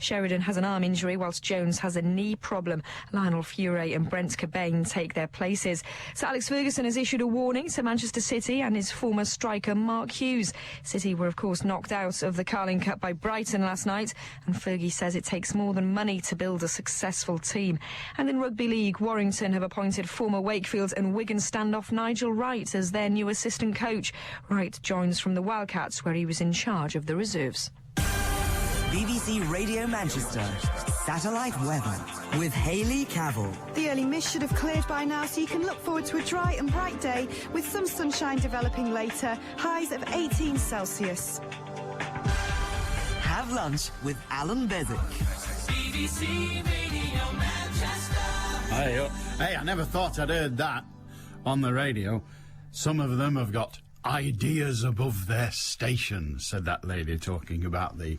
Sheridan has an arm injury, whilst Jones has a knee problem. Lionel Furet and Brent Cobain take their places. Sir Alex Ferguson has issued a warning to Manchester City and his former striker Mark Hughes. City were, of course, knocked out of the Carling Cup by Brighton last night, and Fergie says it takes more than money to build a successful team. And in Rugby League, Warrington have appointed former Wakefield and Wigan standoff Nigel Wright as their new assistant coach. Wright joins from the Wildcats, where he was in charge of the reserves. BBC Radio Manchester, satellite weather with Hayley Cavill. The early mist should have cleared by now, so you can look forward to a dry and bright day with some sunshine developing later. Highs of 18 Celsius. Have lunch with Allan Beswick. BBC Radio Manchester. Hey, I never thought I'd heard that on the radio. Some of them have got ideas above their station, said that lady, talking about the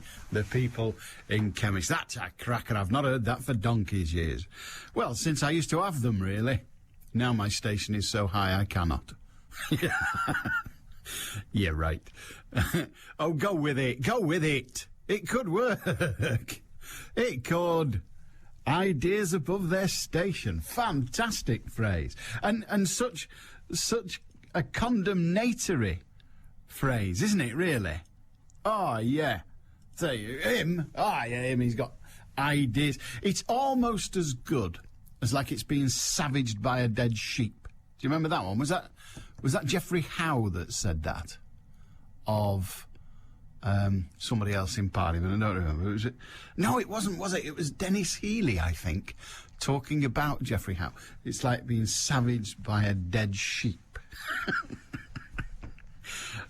people in chemists. That's a cracker. I've not heard that for donkey's years. Well, since I used to have them, really. Now my station is so high I cannot. Yeah, right. Oh, go with it. Go with it. It could work. It could. Ideas above their station. Fantastic phrase. And such a condemnatory phrase, isn't it, really? Oh, yeah. So, him? Oh, yeah, him, he's got ideas. It's almost as good as like it's being savaged by a dead sheep. Do you remember that one? Was that Geoffrey Howe that said that? Of somebody else in Parliament, I don't remember. Was it? No, it wasn't, was it? It was Dennis Healey, I think, talking about Geoffrey Howe. It's like being savaged by a dead sheep.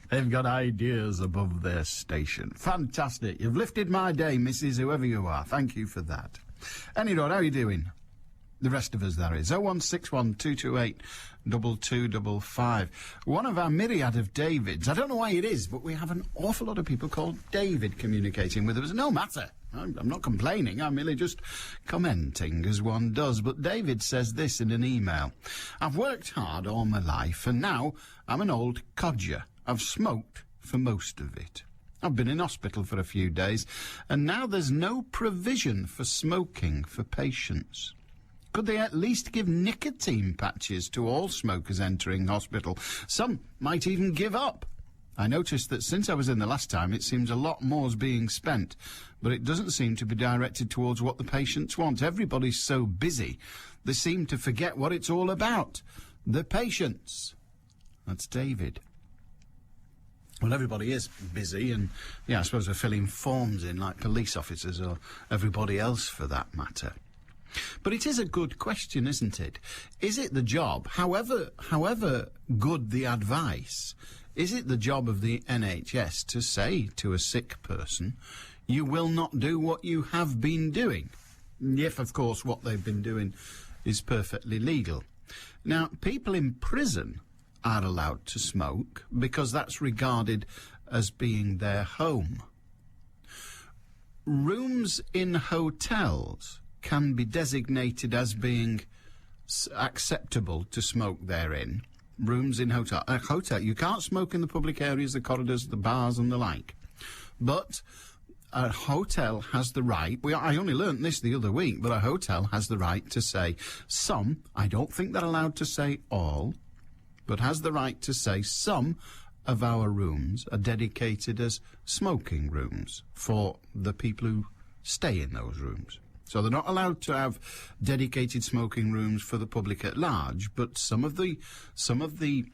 They've got ideas above their station. Fantastic. You've lifted my day, Mrs. Whoever you are. Thank you for that. Anyway, how are you doing? The rest of us, that is. 0161 228 2255. One of our myriad of Davids. I don't know why it is, but we have an awful lot of people called David communicating with us. No matter. I'm not complaining. I'm merely just commenting, as one does. But David says this in an email. I've worked hard all my life, and now I'm an old codger. I've smoked for most of it. I've been in hospital for a few days, and now there's no provision for smoking for patients. Could they at least give nicotine patches to all smokers entering hospital? Some might even give up. I noticed that since I was in the last time, it seems a lot more's being spent, but it doesn't seem to be directed towards what the patients want. Everybody's so busy, they seem to forget what it's all about. The patients. That's David. Well, everybody is busy, and, yeah, I suppose they're filling forms in like police officers or everybody else for that matter. But it is a good question, isn't it? Is it the job, however good the advice, is it the job of the NHS to say to a sick person, you will not do what you have been doing? If, of course, what they've been doing is perfectly legal. Now, people in prison are allowed to smoke because that's regarded as being their home. Rooms in hotels can be designated as being acceptable to smoke therein. Rooms in a hotel. You can't smoke in the public areas, the corridors, the bars and the like. But a hotel has the right, I only learnt this the other week, but a hotel has the right to say some, I don't think they're allowed to say all, but has the right to say some of our rooms are dedicated as smoking rooms for the people who stay in those rooms. So they're not allowed to have dedicated smoking rooms for the public at large, but some of the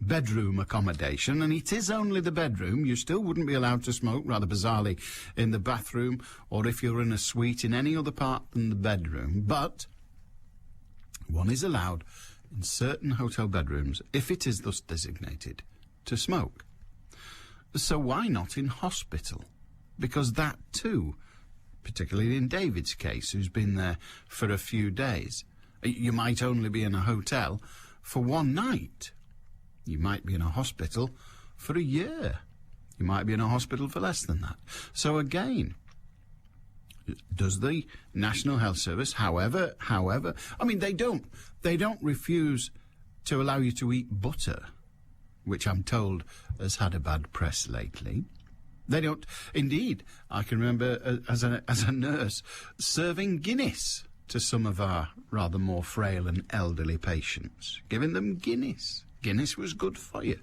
bedroom accommodation, and it is only the bedroom, you still wouldn't be allowed to smoke, rather bizarrely, in the bathroom, or if you're in a suite in any other part than the bedroom, but one is allowed in certain hotel bedrooms, if it is thus designated, to smoke. So why not in hospital? Because that too, particularly in David's case, who's been there for a few days, you might only be in a hotel for one night. You might be in a hospital for a year. You might be in a hospital for less than that. So again, does the National Health Service, however, I mean, they don't refuse to allow you to eat butter, which I'm told has had a bad press lately. They don't. Indeed, I can remember as a nurse serving Guinness to some of our rather more frail and elderly patients, giving them Guinness. Guinness was good for you.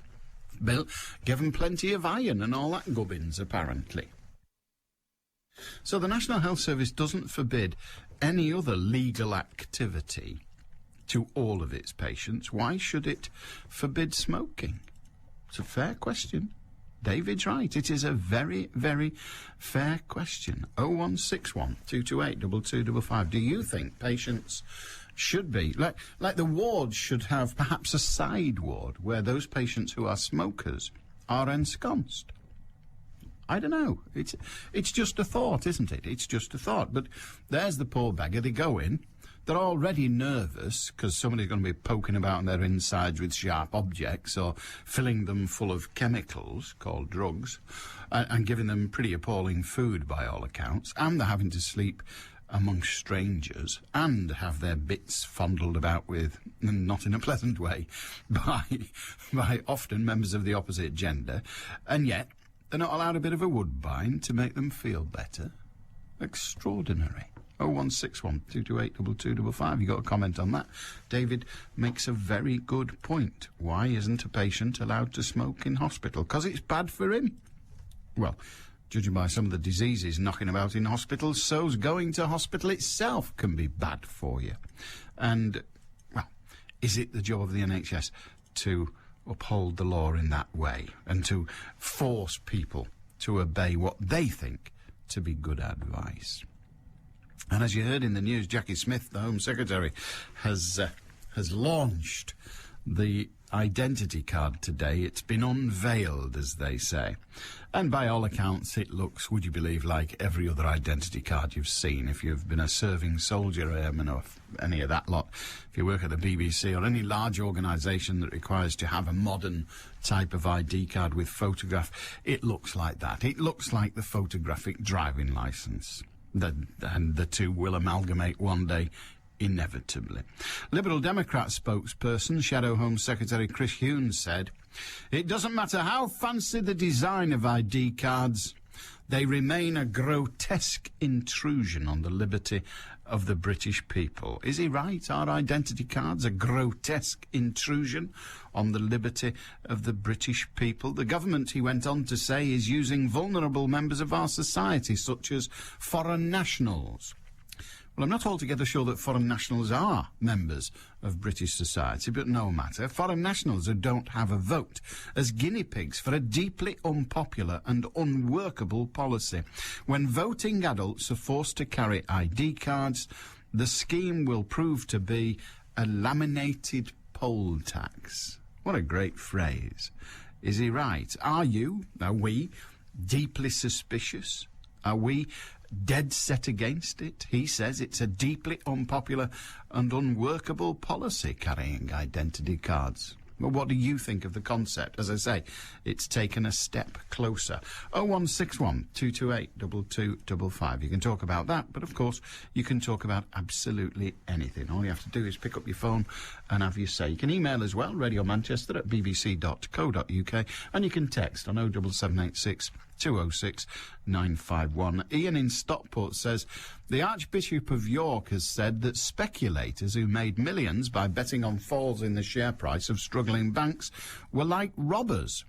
Bill gave them plenty of iron and all that gubbins, apparently. So the National Health Service doesn't forbid any other legal activity to all of its patients. Why should it forbid smoking? It's a fair question. David's right. It is a very, very fair question. 0161 228 2255. Do you think patients should be, like the wards should have perhaps a side ward where those patients who are smokers are ensconced? I don't know. It's just a thought, isn't it? It's just a thought. But there's the poor beggar. They go in. They're already nervous because somebody's going to be poking about on their insides with sharp objects or filling them full of chemicals called drugs and giving them pretty appalling food by all accounts. And they're having to sleep amongst strangers and have their bits fondled about with, not in a pleasant way, by often members of the opposite gender. And yet they're not allowed a bit of a woodbine to make them feel better. Extraordinary. 0161 228 2255. You got a comment on that? David makes a very good point. Why isn't a patient allowed to smoke in hospital? Because it's bad for him. Well, judging by some of the diseases knocking about in hospitals, so's going to hospital itself can be bad for you. And, well, is it the job of the NHS to uphold the law in that way and to force people to obey what they think to be good advice? And as you heard in the news, Jackie Smith, the Home Secretary, has launched the identity card today. It's been unveiled, as they say. And by all accounts, it looks, would you believe, like every other identity card you've seen. If you've been a serving soldier, airman, or any of that lot, if you work at the BBC or any large organisation that requires to have a modern type of ID card with photograph, it looks like that. It looks like the photographic driving licence. And the two will amalgamate one day, inevitably. Liberal Democrat spokesperson, Shadow Home Secretary Chris Huhne said, "It doesn't matter how fancy the design of ID cards, they remain a grotesque intrusion on the liberty of the British people." Is he right? Are identity cards a grotesque intrusion on the liberty of the British people? The government, he went on to say, is using vulnerable members of our society, such as foreign nationals. Well, I'm not altogether sure that foreign nationals are members of British society, but no matter. Foreign nationals who don't have a vote as guinea pigs for a deeply unpopular and unworkable policy. When voting adults are forced to carry ID cards, the scheme will prove to be a laminated poll tax. What a great phrase. Is he right? Are we deeply suspicious? Are we dead set against it? He says it's a deeply unpopular and unworkable policy, carrying identity cards. Well, what do you think of the concept? As I say, it's taken a step closer. 0161 228 2255. You can talk about that, but of course you can talk about absolutely anything. All you have to do is pick up your phone and have your say. You can email as well, radiomanchester@bbc.co.uk, and you can text on 07786 206 951. Ian in Stockport says, the Archbishop of York has said that speculators who made millions by betting on falls in the share price of struggling banks were like robbers.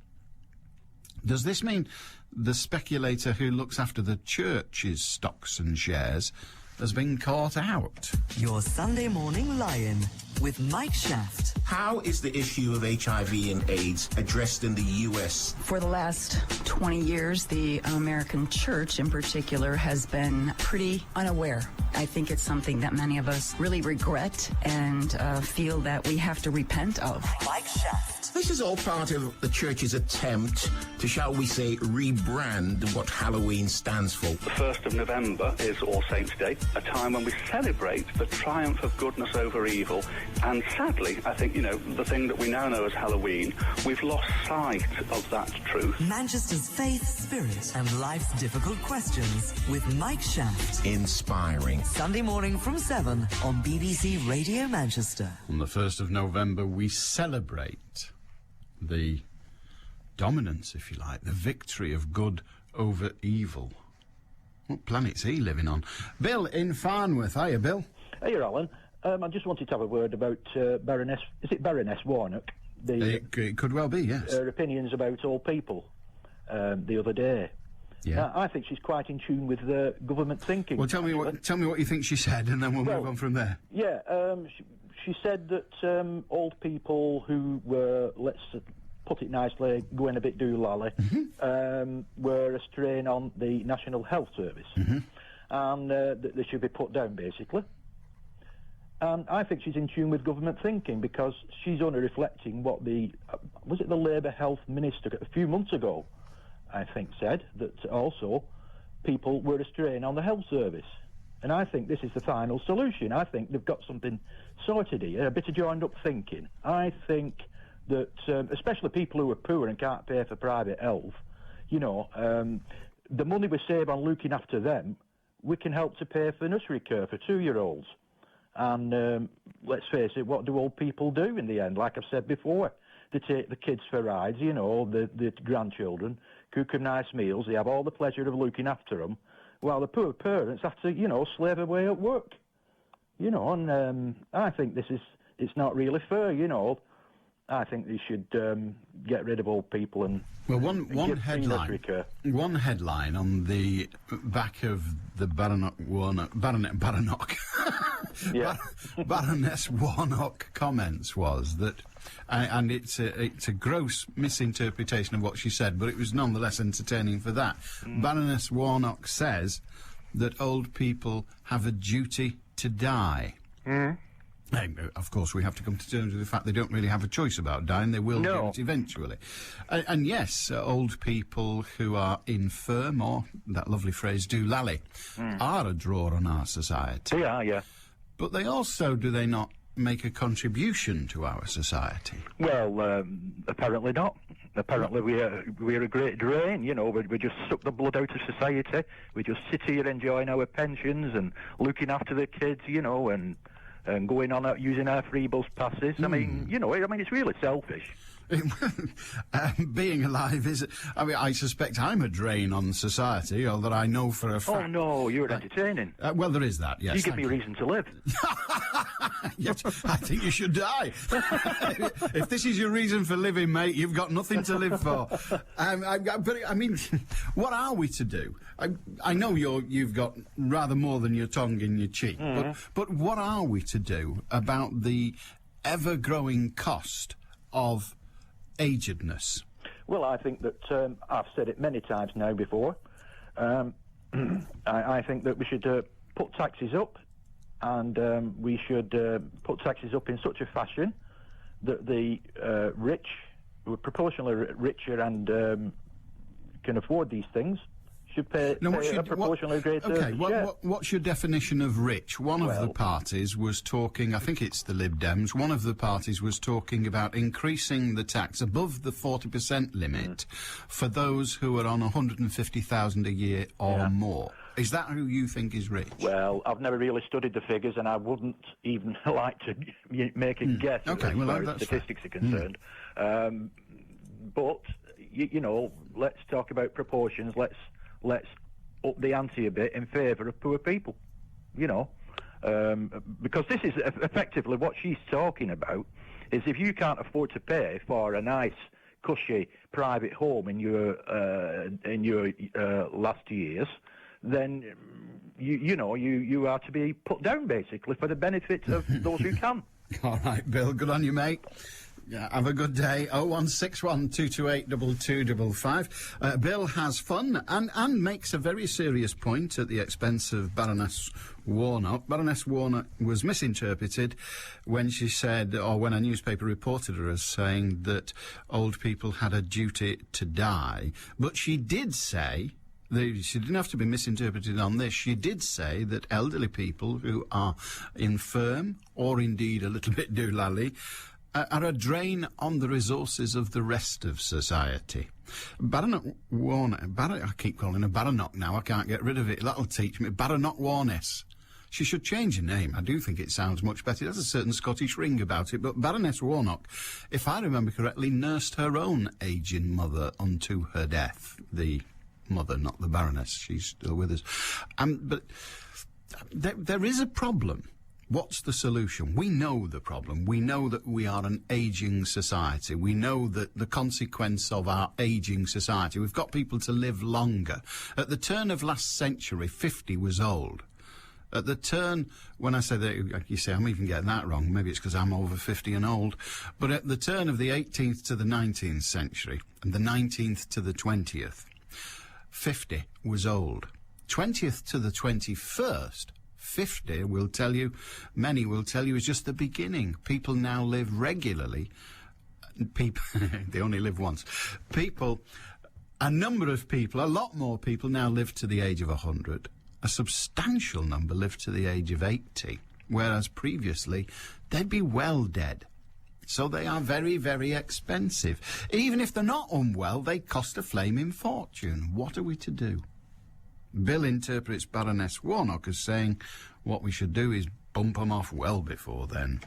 Does this mean the speculator who looks after the church's stocks and shares has been caught out? Your Sunday Morning Lion with Mike Shaft. How is the issue of HIV and AIDS addressed in the U.S.? For the last 20 years, the American church in particular has been pretty unaware. I think it's something that many of us really regret and feel that we have to repent of. Mike Shaft. This is all part of the church's attempt to, shall we say, rebrand what Halloween stands for. The 1st of November is All Saints' Day, a time when we celebrate the triumph of goodness over evil. And sadly, I think, the thing that we now know as Halloween, we've lost sight of that truth. Manchester's faith, spirit, and life's difficult questions with Mike Shaft. Inspiring. Sunday morning from 7 on BBC Radio Manchester. On the 1st of November, we celebrate the dominance, if you like, the victory of good over evil. What planet's he living on? Bill in Farnworth. Hiya, Bill. Hey, Alan. I just wanted to have a word about Baroness... Is it Baroness Warnock? It could well be, yes. Her opinions about old people the other day. Yeah. I think she's quite in tune with government thinking. Well, tell me what you think she said, and then we'll move on from there. Yeah, she said that old people who were, let's put it nicely, going a bit doolally, were a strain on the National Health Service, and that they should be put down, basically. And I think she's in tune with government thinking, because she's only reflecting what the Labour Health Minister a few months ago, I think, said, that also people were a strain on the health service. And I think this is the final solution. I think they've got something sorted here, a bit of joined-up thinking. I think that, especially people who are poor and can't pay for private health, the money we save on looking after them, we can help to pay for nursery care for 2-year-olds. And let's face it, what do old people do in the end? Like I've said before, they take the kids for rides, the grandchildren, cook them nice meals, they have all the pleasure of looking after them, while the poor parents have to, slave away at work. And I think it's not really fair, I think they should get rid of old people and one headline on the back of the Baroness Warnock comments was that, and it's a gross misinterpretation of what she said, but it was nonetheless entertaining for that. Baroness Warnock says that old people have a duty to die. Of course, we have to come to terms with the fact they don't really have a choice about dying. They will do it eventually. And yes, old people who are infirm, or that lovely phrase, doolally, are a draw on our society. They are, yeah. But they also, do they not, make a contribution to our society? Well, apparently not. Apparently we're a great drain, we just suck the blood out of society. We just sit here enjoying our pensions and looking after the kids, and going on out using our free bus passes. I mean, it's really selfish. Being alive is... I suspect I'm a drain on society, although I know for a fact... Oh, no, you're entertaining. Well, there is that, yes. You give me a reason to live. Yes, I think you should die. If this is your reason for living, mate, you've got nothing to live for. What are we to do? I know you've got rather more than your tongue in your cheek, but what are we to do about the ever-growing cost of agedness? Well, I think that I've said it many times now before. I think that we should put taxes up, and we should put taxes up in such a fashion that the rich, who are proportionally richer and can afford these things, should pay a proportionally greater share. What's your definition of rich? One of the parties was talking, I think it's the Lib Dems, one of the parties was talking about increasing the tax above the 40% limit for those who are on 150,000 a year or more. Is that who you think is rich? Well, I've never really studied the figures, and I wouldn't even like to make a guess as far as statistics are concerned. But, let's talk about proportions. Let's up the ante a bit in favour of poor people, because this is effectively what she's talking about, is if you can't afford to pay for a nice, cushy, private home in your last years, then you are to be put down, basically, for the benefit of those who can. All right, Bill, good on you, mate. Yeah, have a good day. 0161228 2255. Bill has fun and makes a very serious point at the expense of Baroness Warnock. Baroness Warnock was misinterpreted when she said, or when a newspaper reported her as saying that old people had a duty to die. But she did say... She didn't have to be misinterpreted on this. She did say that elderly people who are infirm, or indeed a little bit doolally, are a drain on the resources of the rest of society. Baroness Warnock, I keep calling her Baronnock now, I can't get rid of it, that'll teach me. Baronnock Warness. She should change her name. I do think it sounds much better. There's a certain Scottish ring about it. But Baroness Warnock, if I remember correctly, nursed her own aging mother unto her death, the mother, not the Baroness. She's still with us. But there is a problem. What's the solution? We know the problem. We know that we are an ageing society. We know that the consequence of our ageing society, we've got people to live longer. At the turn of last century, 50 was old. At the turn, when I say that, you say, I'm even getting that wrong. Maybe it's because I'm over 50 and old. But at the turn of the 18th to the 19th century, and the 19th to the 20th, 50 was old. 20th to the 21st, 50 will tell you, many will tell you, is just the beginning. People now live regularly. People, they only live once. A number of people, a lot more people now live to the age of 100. A substantial number live to the age of 80, whereas previously they'd be well dead. So they are very, very expensive. Even if they're not unwell, they cost a flaming fortune. What are we to do? Bill interprets Baroness Warnock as saying what we should do is bump them off well before then.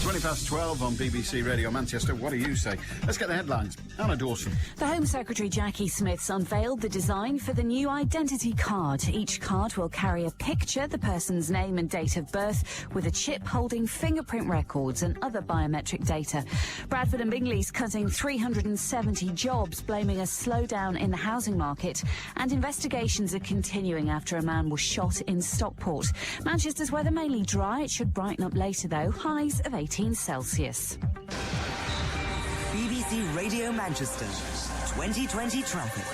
12 on BBC Radio Manchester. What do you say? Let's get the headlines. Anna Dawson. The Home Secretary Jackie Smith's unveiled the design for the new identity card. Each card will carry a picture, the person's name and date of birth, with a chip holding fingerprint records and other biometric data. Bradford and Bingley's cutting 370 jobs, blaming a slowdown in the housing market. And investigations are continuing after a man was shot in Stockport. Manchester's weather mainly dry. It should brighten up later, though. Highs of 18 Celsius. BBC Radio Manchester, 2020 traffic.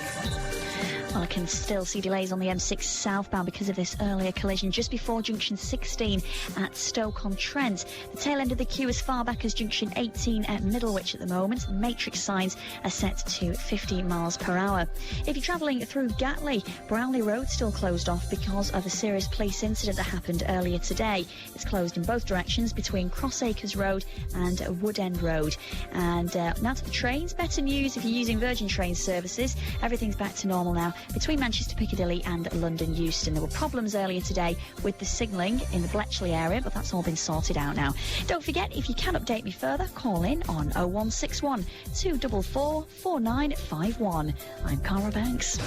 Well, I can still see delays on the M6 southbound because of this earlier collision just before junction 16 at Stoke-on-Trent. The tail end of the queue as far back as junction 18 at Middlewich at the moment. Matrix signs are set to 50 miles per hour. If you're travelling through Gatley, Brownlee Road still closed off because of a serious police incident that happened earlier today. It's closed in both directions between Crossacres Road and Woodend Road. And now to the trains. Better news if you're using Virgin Train services. Everything's back to normal now between Manchester Piccadilly and London Euston. There were problems earlier today with the signalling in the Bletchley area, but that's all been sorted out now. Don't forget, if you can update me further, call in on 0161 244 4951. I'm Cara Banks.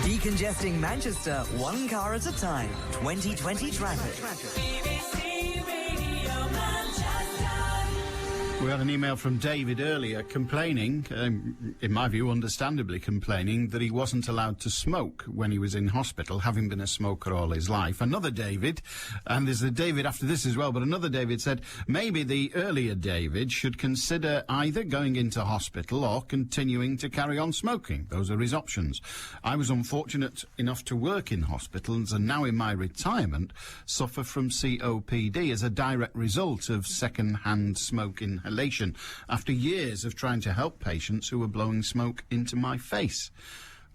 Decongesting Manchester, one car at a time. 2020 traffic. We had an email from David earlier complaining, in my view understandably complaining, that he wasn't allowed to smoke when he was in hospital, having been a smoker all his life. Another David, and there's a David after this as well, but another David said maybe the earlier David should consider either going into hospital or continuing to carry on smoking. Those are his options. I was unfortunate enough to work in hospitals and now in my retirement suffer from COPD as a direct result of second-hand smoke inhalation after years of trying to help patients who were blowing smoke into my face.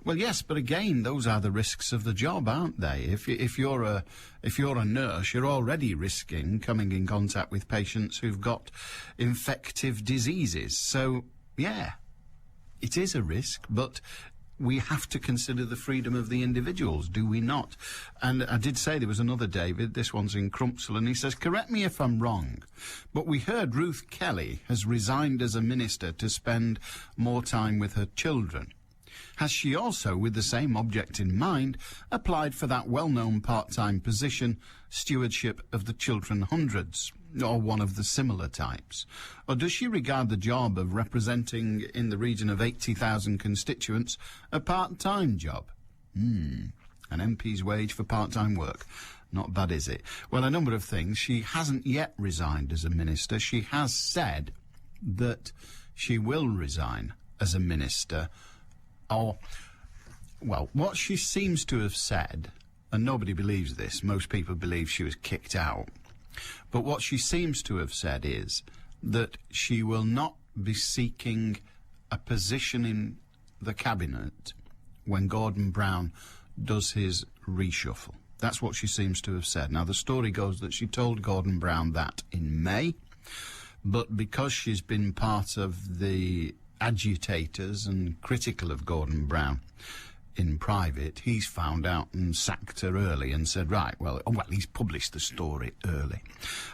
Well, yes, but again, those are the risks of the job, aren't they? If you're a nurse, you're already risking coming in contact with patients who've got infective diseases. So, yeah, it is a risk, but we have to consider the freedom of the individuals, do we not? And I did say there was another David, this one's in Crumpsall, and he says, correct me if I'm wrong, but we heard Ruth Kelly has resigned as a minister to spend more time with her children. Has she also, with the same object in mind, applied for that well-known part-time position, Stewardship of the Children Hundreds, or one of the similar types? Or does she regard the job of representing in the region of 80,000 constituents a part-time job? An MP's wage for part-time work. Not bad, is it? Well, a number of things. She hasn't yet resigned as a minister. She has said that she will resign as a minister. Well, what she seems to have said, and nobody believes this, most people believe she was kicked out, but what she seems to have said is that she will not be seeking a position in the cabinet when Gordon Brown does his reshuffle. That's what she seems to have said. Now, the story goes that she told Gordon Brown that in May, but because she's been part of the agitators and critical of Gordon Brown in private, he's found out and sacked her early and said, right, well, he's published the story early.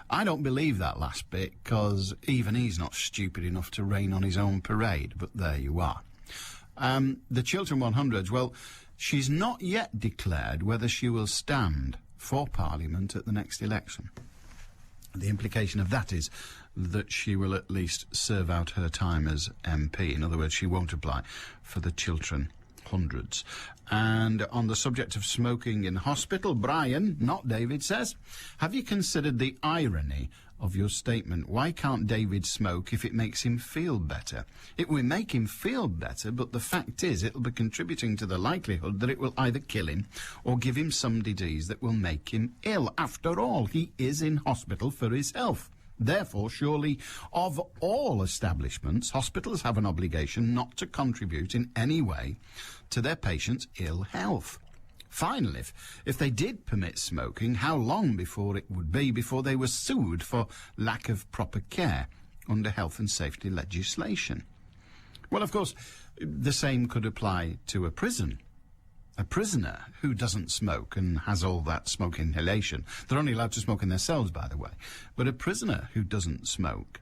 I don't believe that last bit, because even he's not stupid enough to rain on his own parade, but there you are. The Chiltern 100s, well, she's not yet declared whether she will stand for Parliament at the next election. The implication of that is that she will at least serve out her time as MP. In other words, she won't apply for the Chiltern 100s. And on the subject of smoking in hospital, Brian, not David, says, have you considered the irony of your statement? Why can't David smoke if it makes him feel better? It will make him feel better, but the fact is it'll be contributing to the likelihood that it will either kill him or give him some disease that will make him ill. After all, he is in hospital for his health. Therefore, surely, of all establishments, hospitals have an obligation not to contribute in any way to their patients' ill health. Finally, if they did permit smoking, how long before it would be before they were sued for lack of proper care under health and safety legislation? Well, of course, the same could apply to a prison. A prisoner who doesn't smoke and has all that smoke inhalation, they're only allowed to smoke in their cells, by the way, but a prisoner who doesn't smoke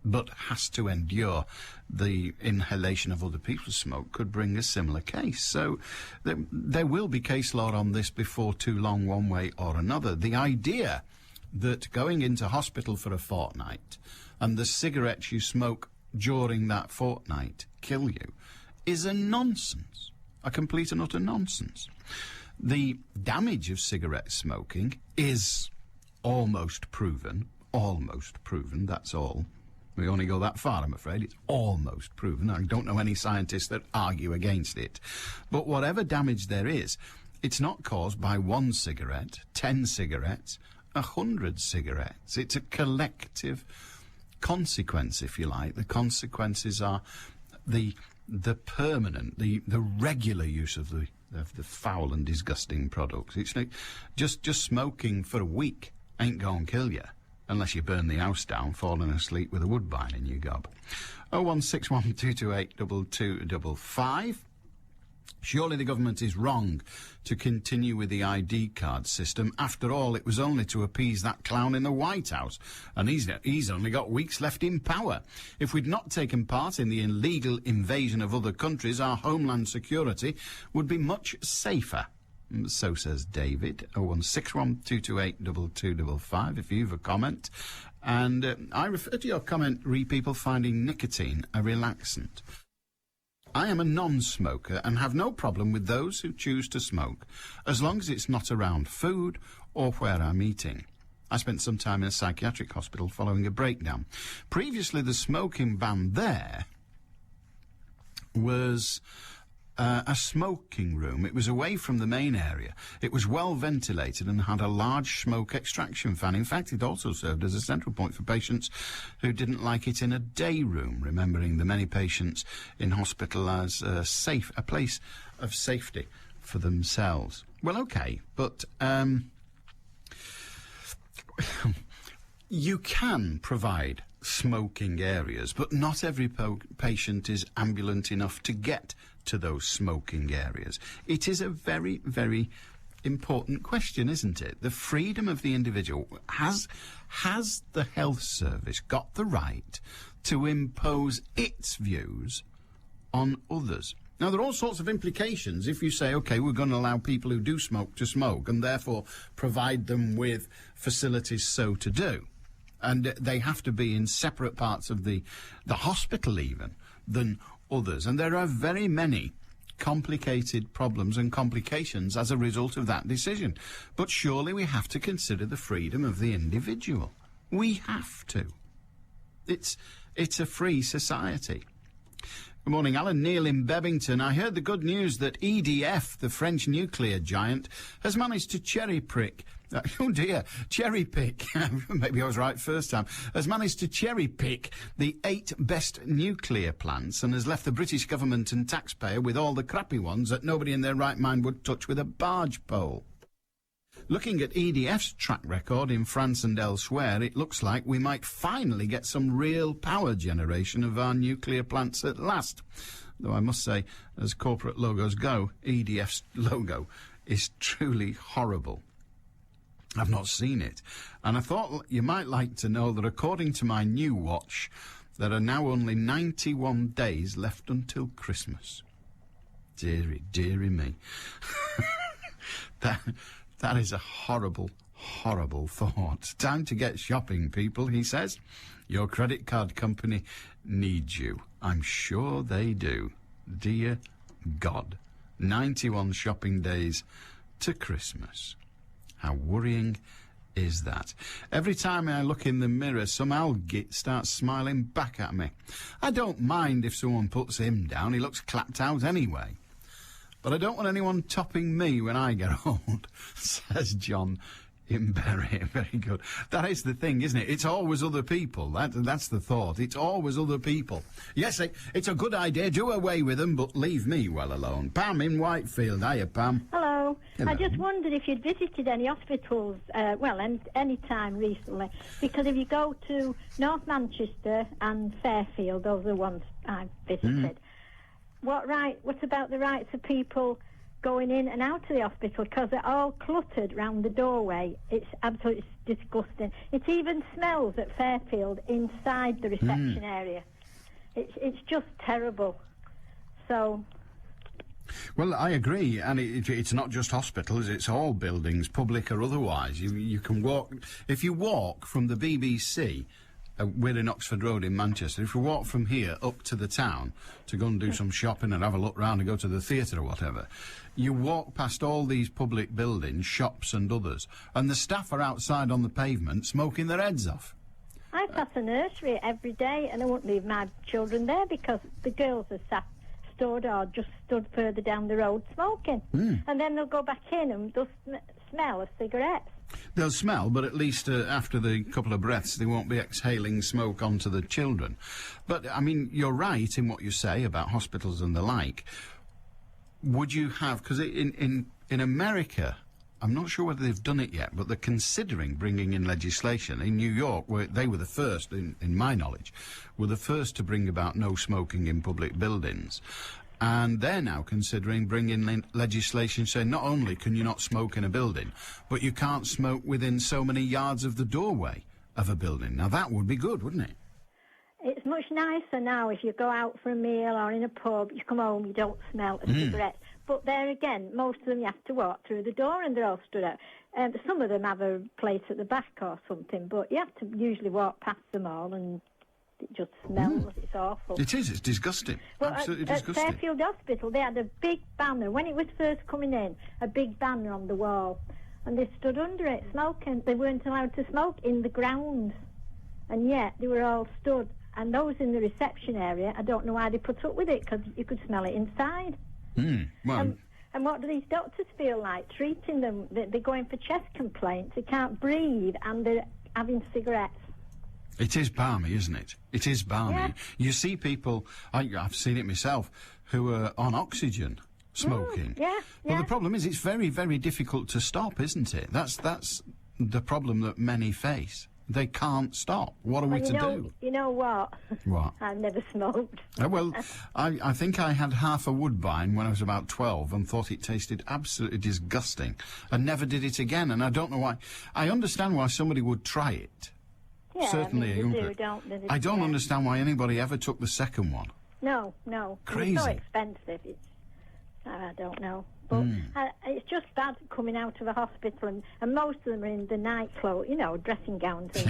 but has to endure the inhalation of other people's smoke could bring a similar case. So there will be case law on this before too long, one way or another. The idea that going into hospital for a fortnight and the cigarettes you smoke during that fortnight kill you is a nonsense. A complete and utter nonsense. The damage of cigarette smoking is almost proven, that's all. We only go that far, I'm afraid. It's almost proven. I don't know any scientists that argue against it. But whatever damage there is, it's not caused by 1 cigarette, 10 cigarettes, 100 cigarettes. It's a collective consequence, if you like. The consequences are the permanent, the regular use of the foul and disgusting products. It's like just smoking for a week ain't going to kill you unless you burn the house down, falling asleep with a woodbine in your gob. 01612282255. Surely the government is wrong to continue with the ID card system. After all, it was only to appease that clown in the White House, and he's only got weeks left in power. If we'd not taken part in the illegal invasion of other countries, our homeland security would be much safer. So says David. 01612282255 if you've a comment. And I refer to your comment, people finding nicotine a relaxant. I am a non-smoker and have no problem with those who choose to smoke, as long as it's not around food or where I'm eating. I spent some time in a psychiatric hospital following a breakdown. Previously, the smoking ban there was a smoking room. It was away from the main area. It was well ventilated and had a large smoke extraction fan. In fact, it also served as a central point for patients who didn't like it in a day room, remembering the many patients in hospital as a place of safety for themselves. Well, okay, but you can provide smoking areas, but not every patient is ambulant enough to get to those smoking areas. It is a very, very important question, isn't it? The freedom of the individual. Has the health service got the right to impose its views on others? Now, there are all sorts of implications if you say, OK, we're going to allow people who do smoke to smoke and therefore provide them with facilities so to do. And they have to be in separate parts of the hospital even than others. And there are very many complicated problems and complications as a result of that decision. But surely we have to consider the freedom of the individual. We have to. It's a free society. Good morning, Alan. Neil in Bebington. I heard the good news that EDF, the French nuclear giant, has managed to cherry-pick. Maybe I was right first time. Has managed to cherry-pick the 8 best nuclear plants and has left the British government and taxpayer with all the crappy ones that nobody in their right mind would touch with a barge pole. Looking at EDF's track record in France and elsewhere, it looks like we might finally get some real power generation of our nuclear plants at last. Though I must say, as corporate logos go, EDF's logo is truly horrible. I've not seen it. And I thought you might like to know that according to my new watch, there are now only 91 days left until Christmas. Dearie, dearie me. That is a horrible, horrible thought. Time to get shopping, people, he says. Your credit card company needs you. I'm sure they do. Dear God. 91 shopping days to Christmas. How worrying is that? Every time I look in the mirror, some algit starts smiling back at me. I don't mind if someone puts him down. He looks clapped out anyway. But I don't want anyone topping me when I get old, says John in Bury. Very good. That is the thing, isn't it? It's always other people. That's the thought. It's always other people. Yes, it's a good idea. Do away with them, but leave me well alone. Pam in Whitefield. Hiya, Pam. Hello. Hello. I just wondered if you'd visited any hospitals, any time recently, because if you go to North Manchester and Fairfield, those are the ones I've visited, what about the rights of people going in and out of the hospital, because they're all cluttered round the doorway? It's absolutely disgusting. It even smells at Fairfield inside the reception area. It's just terrible. So... Well, I agree, and it's not just hospitals, it's all buildings, public or otherwise. You can walk... If you walk from the BBC... we're in Oxford Road in Manchester. If we walk from here up to the town to go and do some shopping and have a look round and go to the theatre or whatever, you walk past all these public buildings, shops and others, and the staff are outside on the pavement smoking their heads off. I pass a nursery every day and I won't leave my children there because the girls are stood or just stood further down the road smoking. And then they'll go back in and they'll smell of cigarettes. They'll smell, but at least after the couple of breaths, they won't be exhaling smoke onto the children. But, I mean, you're right in what you say about hospitals and the like. Would you have... Because in America, I'm not sure whether they've done it yet, but they're considering bringing in legislation. In New York, where they were the first, in my knowledge, were the first to bring about no smoking in public buildings. And they're now considering bringing legislation saying not only can you not smoke in a building, but you can't smoke within so many yards of the doorway of a building. Now, that would be good, wouldn't it? It's much nicer now if you go out for a meal or in a pub, you come home, you don't smell a cigarette. But there again, most of them you have to walk through the door and they're all stood out. Some of them have a place at the back or something, but you have to usually walk past them all and... It just smells. It's awful. It is. It's disgusting. Well, absolutely disgusting. At Fairfield Hospital, they had a big banner. When it was first coming in, a big banner on the wall. And they stood under it smoking. They weren't allowed to smoke in the grounds. And yet, they were all stood. And those in the reception area, I don't know why they put up with it, because you could smell it inside. Well... And what do these doctors feel like? Treating them, they're going for chest complaints. They can't breathe, and they're having cigarettes. It is balmy, isn't it? It is balmy. Yeah. You see people, I've seen it myself, who are on oxygen smoking. Well, the problem is it's very, very difficult to stop, isn't it? That's the problem that many face. They can't stop. What are we to do? You know what? What? I've never smoked. Well, I think I had half a Woodbine when I was about 12 and thought it tasted absolutely disgusting and never did it again. And I don't know why. I understand why somebody would try it. Yeah, Certainly I a younger. I don't understand why anybody ever took the second one. No. Crazy. It's so expensive. I don't know. But it's just bad coming out of a hospital, and most of them are in the night clothes, dressing gowns,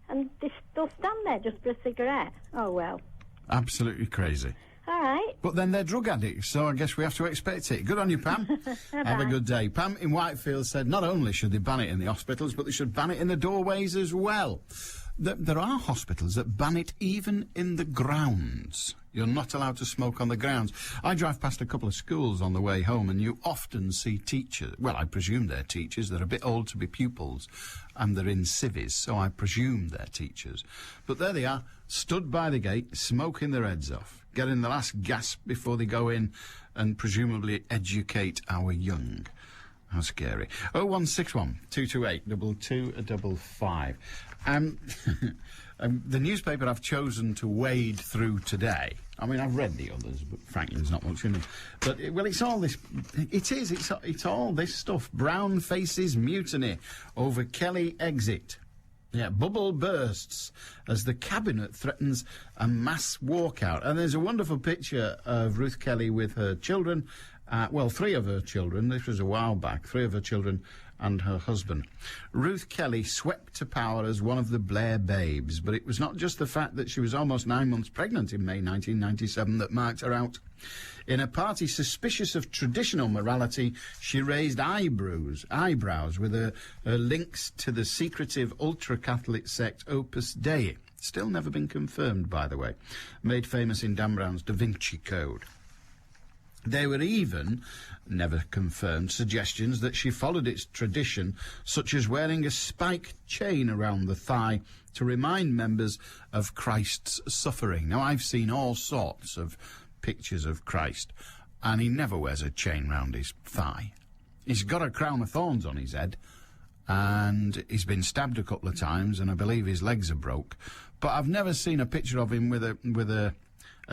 and they'll stand there just for a cigarette. Oh, well. Absolutely crazy. All right. But then they're drug addicts, so I guess we have to expect it. Good on you, Pam. Have a good day. Pam in Whitefield said not only should they ban it in the hospitals, but they should ban it in the doorways as well. There are hospitals that ban it even in the grounds. You're not allowed to smoke on the grounds. I drive past a couple of schools on the way home, and you often see teachers. Well, I presume they're teachers. They're a bit old to be pupils, and they're in civvies, so I presume they're teachers. But there they are, stood by the gate, smoking their heads off, getting the last gasp before they go in and presumably educate our young. How scary. 0161 228 2255. The newspaper I've chosen to wade through today, I mean, I've read the others, but frankly, there's not much in them. But, it's all this... It's all this stuff. Brown faces mutiny over Kelly exit. Yeah, bubble bursts as the cabinet threatens a mass walkout. And there's a wonderful picture of Ruth Kelly with her children, well, 3 of her children. This was a while back, 3 of her children and her husband. Ruth Kelly swept to power as one of the Blair babes, but it was not just the fact that she was almost 9 months pregnant in May 1997 that marked her out. In a party suspicious of traditional morality, she raised eyebrows with her links to the secretive ultra-Catholic sect Opus Dei. Still never been confirmed, by the way. Made famous in Dan Brown's Da Vinci Code. There were even, never confirmed, suggestions that she followed its tradition, such as wearing a spiked chain around the thigh to remind members of Christ's suffering. Now, I've seen all sorts of pictures of Christ, and he never wears a chain round his thigh. He's got a crown of thorns on his head, and he's been stabbed a couple of times, and I believe his legs are broke. But I've never seen a picture of him with a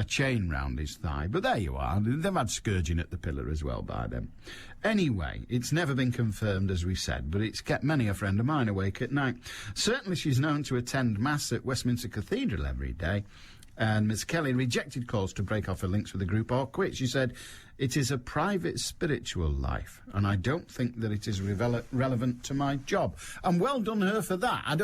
chain round his thigh. But there you are. They've had scourging at the pillar as well by them. Anyway, it's never been confirmed, as we said, but it's kept many a friend of mine awake at night. Certainly she's known to attend Mass at Westminster Cathedral every day, and Ms Kelly rejected calls to break off her links with the group or quit. She said, "It is a private spiritual life, and I don't think that it is relevant to my job." And well done her for that. I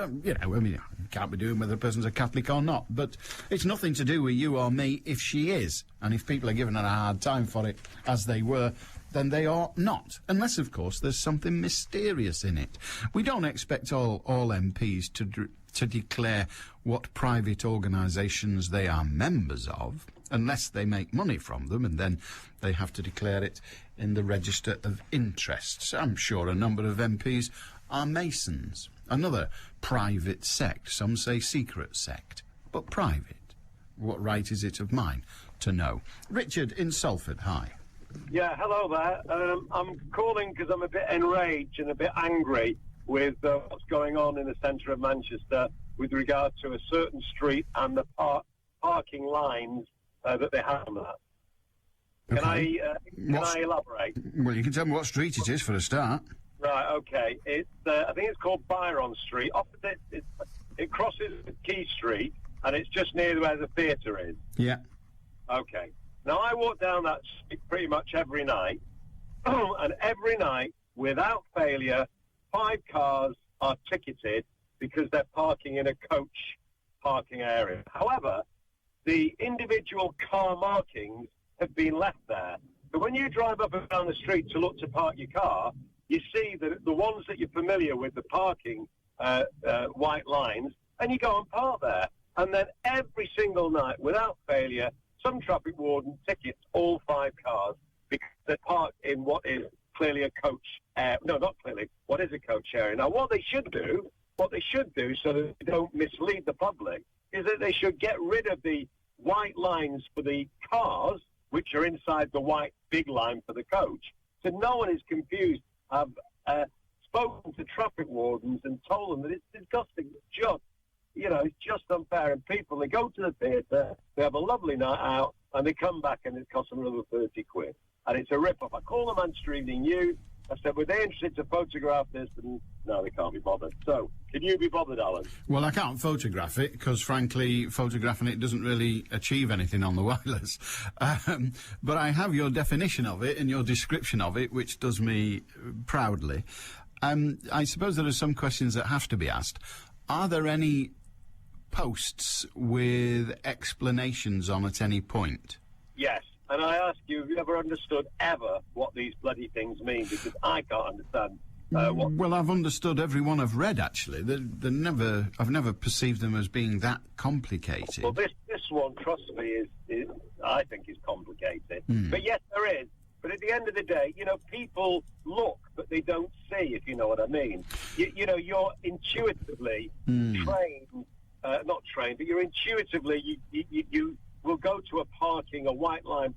can't be doing whether a person's a Catholic or not, but it's nothing to do with you or me if she is. And if people are giving her a hard time for it, as they were, then they ought not. Unless, of course, there's something mysterious in it. We don't expect all MPs to declare what private organisations they are members of, unless they make money from them, and then they have to declare it in the Register of Interests. I'm sure a number of MPs are Masons, another private sect, some say secret sect, but private. What right is it of mine to know? Richard in Salford, hi. Yeah, hello there. I'm calling because I'm a bit enraged and a bit angry with what's going on in the centre of Manchester with regard to a certain street and the parking lines that they have on that. Okay. Can I elaborate? Well, you can tell me what street it is for a start. Right, okay. It's I think it's called Byron Street. Opposite, it crosses Key Street, and it's just near where the theatre is. Yeah. Okay. Now, I walk down that street pretty much every night, and every night, without failure, 5 cars are ticketed because they're parking in a coach parking area. However, the individual car markings have been left there. So when you drive up and down the street to look to park your car, you see the ones that you're familiar with, the parking white lines, and you go and park there. And then every single night, without failure, some traffic warden tickets all 5 cars because they're parked in what is clearly a coach area. No, not clearly. What is a coach area? Now, what they should do so that they don't mislead the public, is that they should get rid of the white lines for the cars, which are inside the white big line for the coach, so no one is confused. I've spoken to traffic wardens and told them that it's disgusting. It's just unfair. And people, they go to the theatre, they have a lovely night out, and they come back and it costs them another 30 quid. And it's a rip-off. I called the Manchester Evening News. I said, were they interested to photograph this? And no, they can't be bothered. So, can you be bothered, Alan? Well, I can't photograph it because, frankly, photographing it doesn't really achieve anything on the wireless. But I have your definition of it and your description of it, which does me proudly. I suppose there are some questions that have to be asked. Are there any posts with explanations on at any point? Yes. And I ask you, have you ever understood ever what these bloody things mean? Because I can't understand what... Well, I've understood every one I've read, actually. I've never perceived them as being that complicated. Well, this one, trust me, is I think is complicated. But yes, there is. But at the end of the day, people look, but they don't see, if you know what I mean. You're intuitively trained, not trained, but you're intuitively, you will go to a white line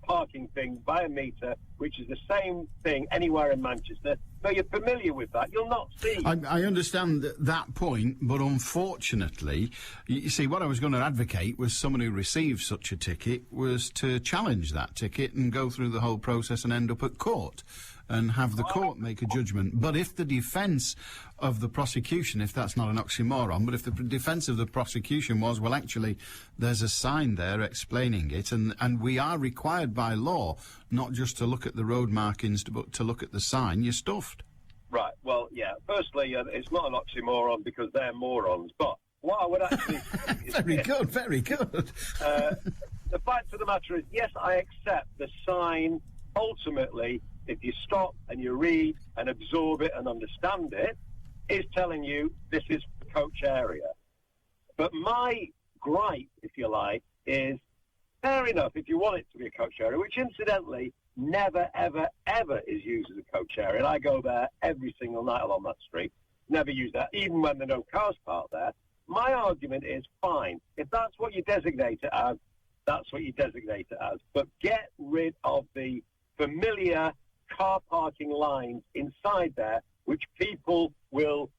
parking thing by a meter, which is the same thing anywhere in Manchester. So you're familiar with that. You'll not see. I understand that point, but unfortunately, you see, what I was going to advocate was someone who received such a ticket was to challenge that ticket and go through the whole process and end up at court. and have the court make a judgment. But if the defence of the prosecution, if that's not an oxymoron, but if the defence of the prosecution was, well, actually, there's a sign there explaining it, and we are required by law not just to look at the road markings, but to look at the sign, you're stuffed. Right, well, yeah, firstly, it's not an oxymoron because they're morons, but what I would actually... Very good, very good. The fact of the matter is, yes, I accept the sign, ultimately, if you stop and you read and absorb it and understand it, is telling you this is the coach area. But my gripe, if you like, is fair enough if you want it to be a coach area, which incidentally never, ever, ever is used as a coach area. And I go there every single night along that street. Never use that, even when there are no cars parked there. My argument is, fine, if that's what you designate it as, that's what you designate it as. But get rid of the familiar car parking lines inside there, which people will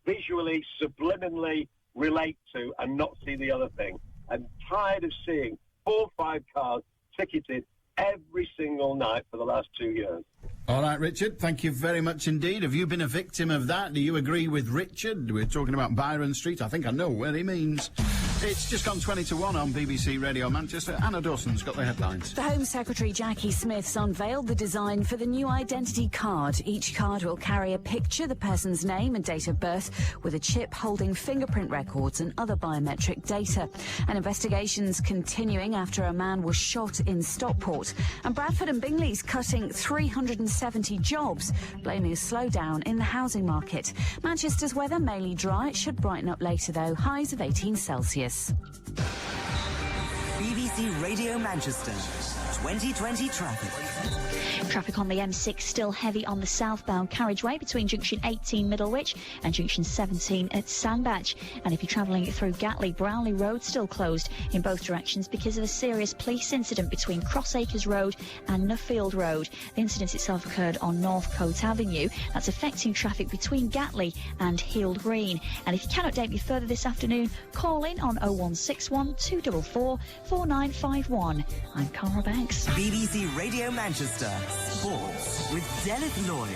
visually, subliminally relate to and not see the other thing. I'm tired of seeing 4 or 5 cars ticketed every single night for the last 2 years. All right, Richard, thank you very much indeed. Have you been a victim of that? Do you agree with Richard? We're talking about Byron Street. I think I know what he means. It's just gone 20 to 1 on BBC Radio Manchester. Anna Dawson's got the headlines. The Home Secretary Jackie Smith's unveiled the design for the new identity card. Each card will carry a picture, the person's name and date of birth, with a chip holding fingerprint records and other biometric data. An investigation's continuing after a man was shot in Stockport. And Bradford and Bingley's cutting 370 jobs, blaming a slowdown in the housing market. Manchester's weather mainly dry. It should brighten up later, though. Highs of 18 Celsius. BBC Radio Manchester 2020 traffic. Traffic on the M6 still heavy on the southbound carriageway between junction 18 Middlewich and junction 17 at Sandbach. And if you're travelling through Gatley, Brownlee Road still closed in both directions because of a serious police incident between Crossacres Road and Nuffield Road. The incident itself occurred on Northcote Avenue. That's affecting traffic between Gatley and Heald Green. And if you can update me further this afternoon, call in on 0161 244 4951. I'm Cara Banks. BBC Radio Manchester. Sports with Dennis Lloyd.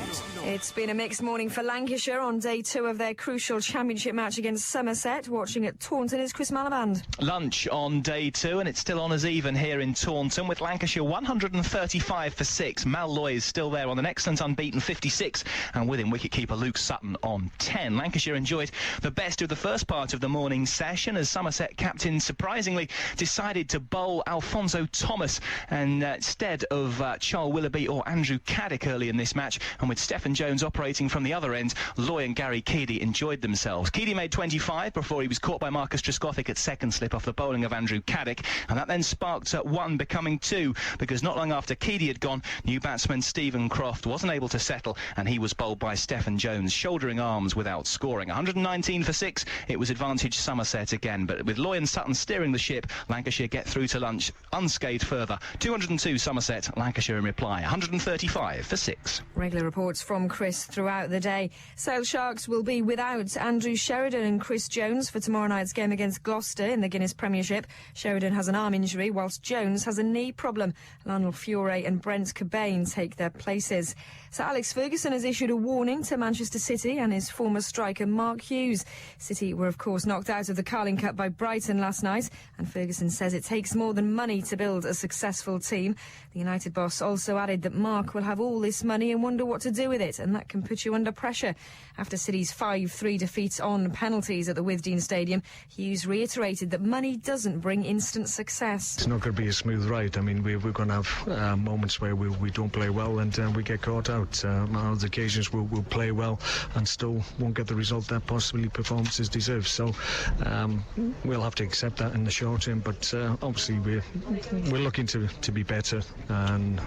It's been a mixed morning for Lancashire on day 2 of their crucial championship match against Somerset. Watching at Taunton is Chris Malaband. Lunch on day 2, and it's still on as even here in Taunton with Lancashire 135 for 6. Mal Loy is still there on an excellent unbeaten 56, and with him wicketkeeper Luke Sutton on 10. Lancashire enjoyed the best of the first part of the morning session as Somerset captain surprisingly decided to bowl Alfonso Thomas and instead of Charles Willoughby or Andrew Caddick early in this match, and with Stephen Jones operating from the other end, Loy and Gary Keady enjoyed themselves. Keady made 25 before he was caught by Marcus Trescothick at second slip off the bowling of Andrew Caddick, and that then sparked 1 becoming 2, because not long after Keady had gone, new batsman Stephen Croft wasn't able to settle, and he was bowled by Stephen Jones, shouldering arms without scoring. 119 for 6, it was advantage Somerset again, but with Loy and Sutton steering the ship, Lancashire get through to lunch unscathed further. 202 Somerset, Lancashire in reply, 135 for 6. Regular reports from Chris throughout the day. Sale Sharks will be without Andrew Sheridan and Chris Jones for tomorrow night's game against Gloucester in the Guinness Premiership. Sheridan has an arm injury whilst Jones has a knee problem. Lionel Fiore and Brent Cobain take their places. Sir Alex Ferguson has issued a warning to Manchester City and his former striker Mark Hughes. City were of course knocked out of the Carling Cup by Brighton last night, and Ferguson says it takes more than money to build a successful team. The United boss also added that Mark will have all this money and wonder what to do with it, and that can put you under pressure. After City's 5-3 defeat on penalties at the Withdean Stadium, Hughes reiterated that money doesn't bring instant success. It's not going to be a smooth ride. I mean, we're going to have moments where we don't play well and we get caught out. On other occasions we'll play well and still won't get the result that possibly performances deserve. So we'll have to accept that in the short term, but obviously we're looking to be better, and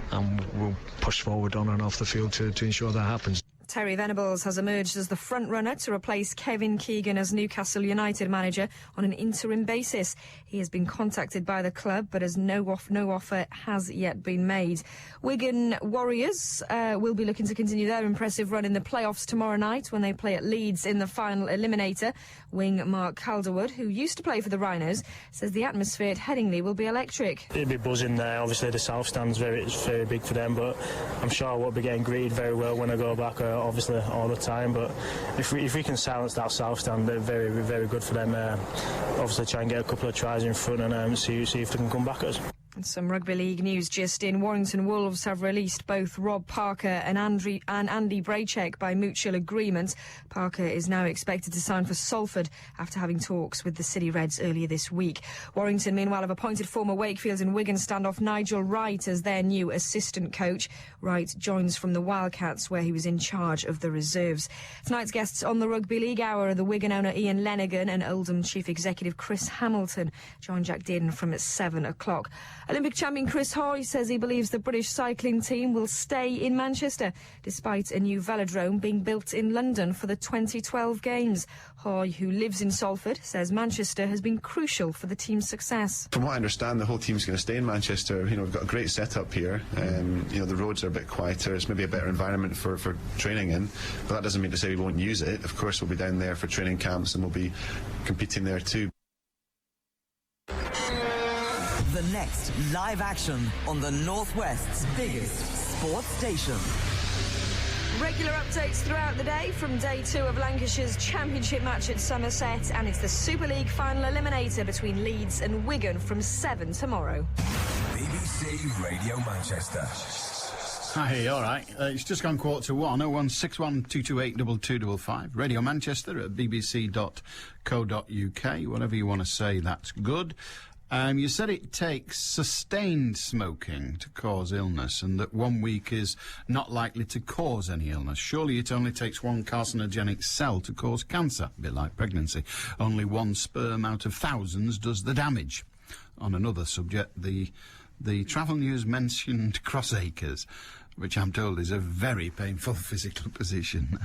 we'll push forward on and off the field to ensure that happens. Terry Venables has emerged as the front-runner to replace Kevin Keegan as Newcastle United manager on an interim basis. He has been contacted by the club, but as no offer has yet been made. Wigan Warriors will be looking to continue their impressive run in the playoffs tomorrow night when they play at Leeds in the final eliminator. Wing Mark Calderwood, who used to play for the Rhinos, says the atmosphere at Headingley will be electric. It'll be buzzing there. Obviously the South Stand's very big for them, but I'm sure I won't be getting greeted very well when I go back. Obviously all the time, but if we can silence that South Stand, they're very good for them. Obviously try and get a couple of tries in front and see if they can come back at us. And some rugby league news just in. Warrington Wolves have released both Rob Parker and Andy Braycheck by mutual agreement. Parker is now expected to sign for Salford after having talks with the City Reds earlier this week. Warrington, meanwhile, have appointed former Wakefield and Wigan standoff Nigel Wright as their new assistant coach. Wright joins from the Wildcats, where he was in charge of the reserves. Tonight's guests on the Rugby League Hour are the Wigan owner Ian Lenigan and Oldham Chief Executive Chris Hamilton. Join Jack Dearden from at 7 o'clock. Olympic champion Chris Hoy says he believes the British cycling team will stay in Manchester, despite a new velodrome being built in London for the 2012 Games. Hoy, who lives in Salford, says Manchester has been crucial for the team's success. From what I understand, the whole team's going to stay in Manchester. We've got a great setup here. The roads are a bit quieter. It's maybe a better environment for training in, but that doesn't mean to say we won't use it. Of course, we'll be down there for training camps and we'll be competing there too. The next live action on the Northwest's biggest sports station. Regular updates throughout the day from day 2 of Lancashire's championship match at Somerset, and it's the Super League final eliminator between Leeds and Wigan from 7 tomorrow. BBC Radio Manchester. Hi, all right. It's just gone 1:45. 0161228 2255. Radio Manchester at bbc.co.uk. Whatever you want to say, that's good. You said it takes sustained smoking to cause illness and that 1 week is not likely to cause any illness. Surely it only takes one carcinogenic cell to cause cancer, a bit like pregnancy. Only one sperm out of thousands does the damage. On another subject, the Travel News mentioned crossacres, which I'm told is a very painful physical position.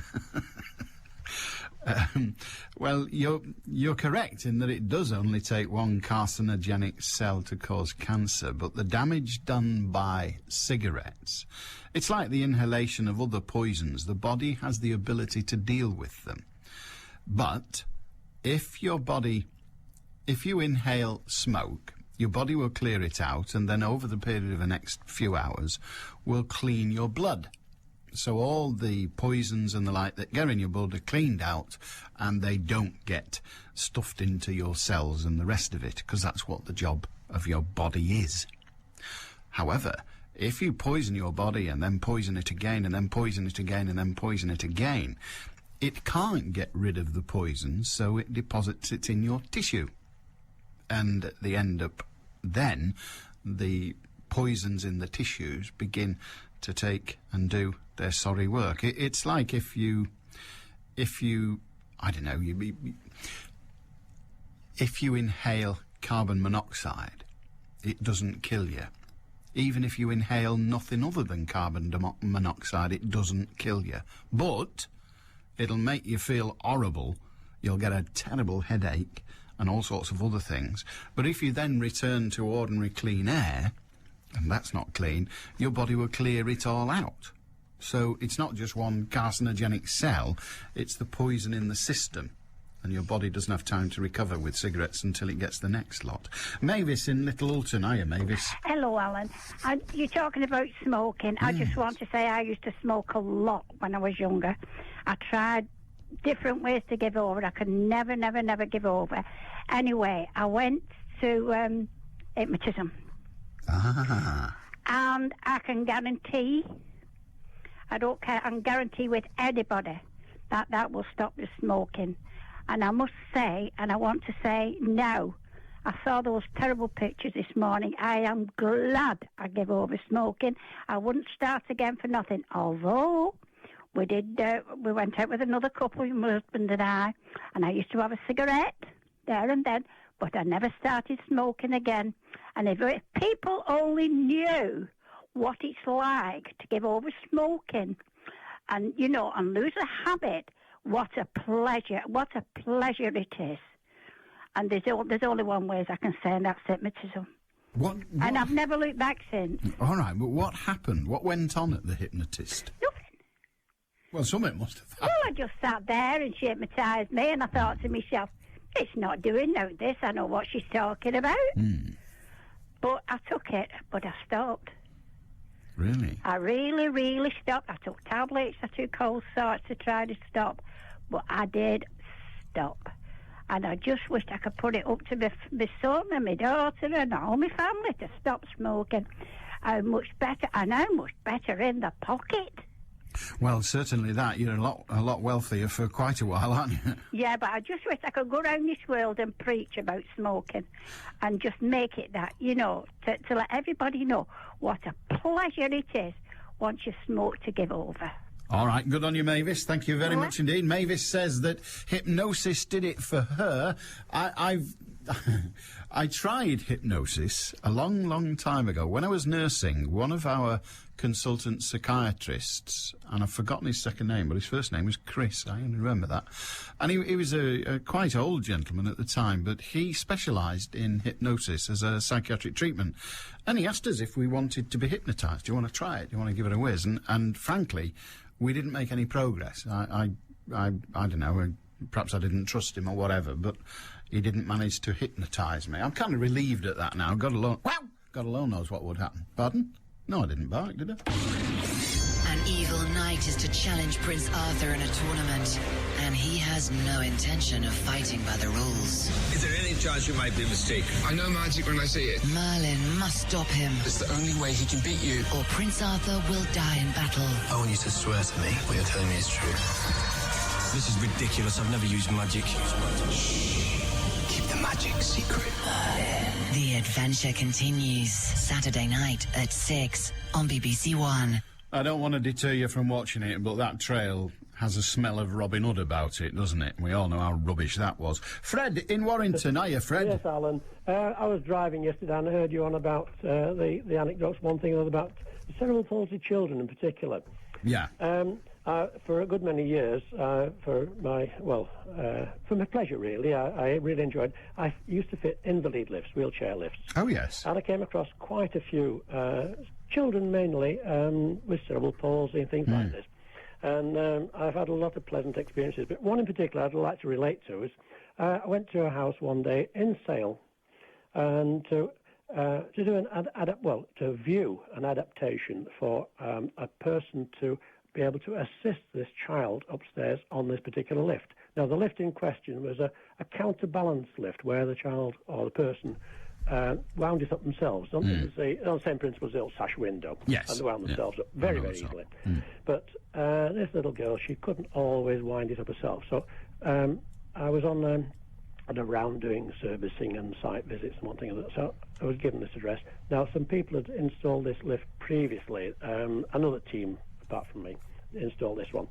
Well, you're correct in that it does only take one carcinogenic cell to cause cancer, but the damage done by cigarettes, it's like the inhalation of other poisons. The body has the ability to deal with them. But if you inhale smoke, your body will clear it out, and then over the period of the next few hours will clean your blood. So all the poisons and the like that get in your blood are cleaned out, and they don't get stuffed into your cells and the rest of it, because that's what the job of your body is. However, if you poison your body and then poison it again and then poison it again and then poison it again, it can't get rid of the poison, so it deposits it in your tissue. And at the end up then, the poisons in the tissues begin to take and do their sorry work. It's like if you inhale carbon monoxide, it doesn't kill you. Even if you inhale nothing other than carbon monoxide, it doesn't kill you. But it'll make you feel horrible. You'll get a terrible headache and all sorts of other things. But if you then return to ordinary clean air, and that's not clean, your body will clear it all out. So it's not just one carcinogenic cell, it's the poison in the system. And your body doesn't have time to recover with cigarettes until it gets the next lot. Mavis in Little Alton. Hiya, Mavis. Hello, Alan. You're talking about smoking. I just want to say I used to smoke a lot when I was younger. I tried different ways to give over. I could never give over. Anyway, I went to hypnotism. And I can guarantee, I don't care, I can guarantee with anybody that will stop the smoking. And I must say, and I want to say now, I saw those terrible pictures this morning. I am glad I gave over smoking. I wouldn't start again for nothing. Although we went out with another couple, my husband and I used to have a cigarette there and then, but I never started smoking again. And if people only knew what it's like to give over smoking, and lose a habit. What a pleasure it is. And there's only one way I can say, and that's hypnotism. What? And I've never looked back since. All right, but what happened? What went on at the hypnotist? Nothing. Well, something must have happened. Well, I just sat there and she hypnotised me, and I thought to myself, it's not doing no this. I know what she's talking about. But I took it, but I stopped. Really? I really, really stopped. I took tablets, I took all sorts to try to stop. But I did stop. And I just wished I could put it up to my son and my daughter and all my family to stop smoking. How much better in the pocket. Well, certainly that. You're a lot wealthier for quite a while, aren't you? Yeah, but I just wish I could go around this world and preach about smoking and just make it that, to let everybody know what a pleasure it is once you smoke to give over. All right, good on you, Mavis. Thank you very much indeed. Mavis says that hypnosis did it for her. I tried hypnosis a long, long time ago. When I was nursing, one of our consultant psychiatrists, and I've forgotten his second name, but his first name was Chris, I only remember that. And he was a quite old gentleman at the time, but he specialised in hypnosis as a psychiatric treatment. And he asked us if we wanted to be hypnotised. Do you want to try it? Do you want to give it a whiz? And frankly, we didn't make any progress. I don't know, perhaps I didn't trust him or whatever, but he didn't manage to hypnotise me. I'm kind of relieved at that now. God alone knows what would happen. Pardon? No, I didn't bark, did I? An evil knight is to challenge Prince Arthur in a tournament, and he has no intention of fighting by the rules. Is there any chance you might be mistaken? I know magic when I see it. Merlin must stop him. It's the only way he can beat you. Or Prince Arthur will die in battle. I want you to swear to me what you're telling me is true. This is ridiculous. I've never used magic. Keep the magic secret. The adventure continues Saturday night at 6 on BBC One. I don't want to deter you from watching it, but that trail has a smell of Robin Hood about it, doesn't it? We all know how rubbish that was. Fred in Warrington, are you, Fred? Yes, Alan. I was driving yesterday and I heard you on about the anecdotes, one thing or another, about cerebral palsy children in particular. Yeah. For a good many years, for my pleasure, really, I really enjoyed. I used to fit invalid lifts, wheelchair lifts. Oh, yes. And I came across quite a few children, mainly, with cerebral palsy and things like this. And I've had a lot of pleasant experiences. But one in particular I'd like to relate to is I went to a house one day in Sale and to do to view an adaptation for a person to be able to assist this child upstairs on this particular lift. Now, the lift in question was a counterbalance lift where the child or the person wound it up themselves. On the same principle as the old sash window. Yes. And they wound themselves up very, very easily. But this little girl, she couldn't always wind it up herself. So I was on a round doing servicing and site visits and one thing or another. So I was given this address. Now, some people had installed this lift previously. Another team, apart from me, installed this one.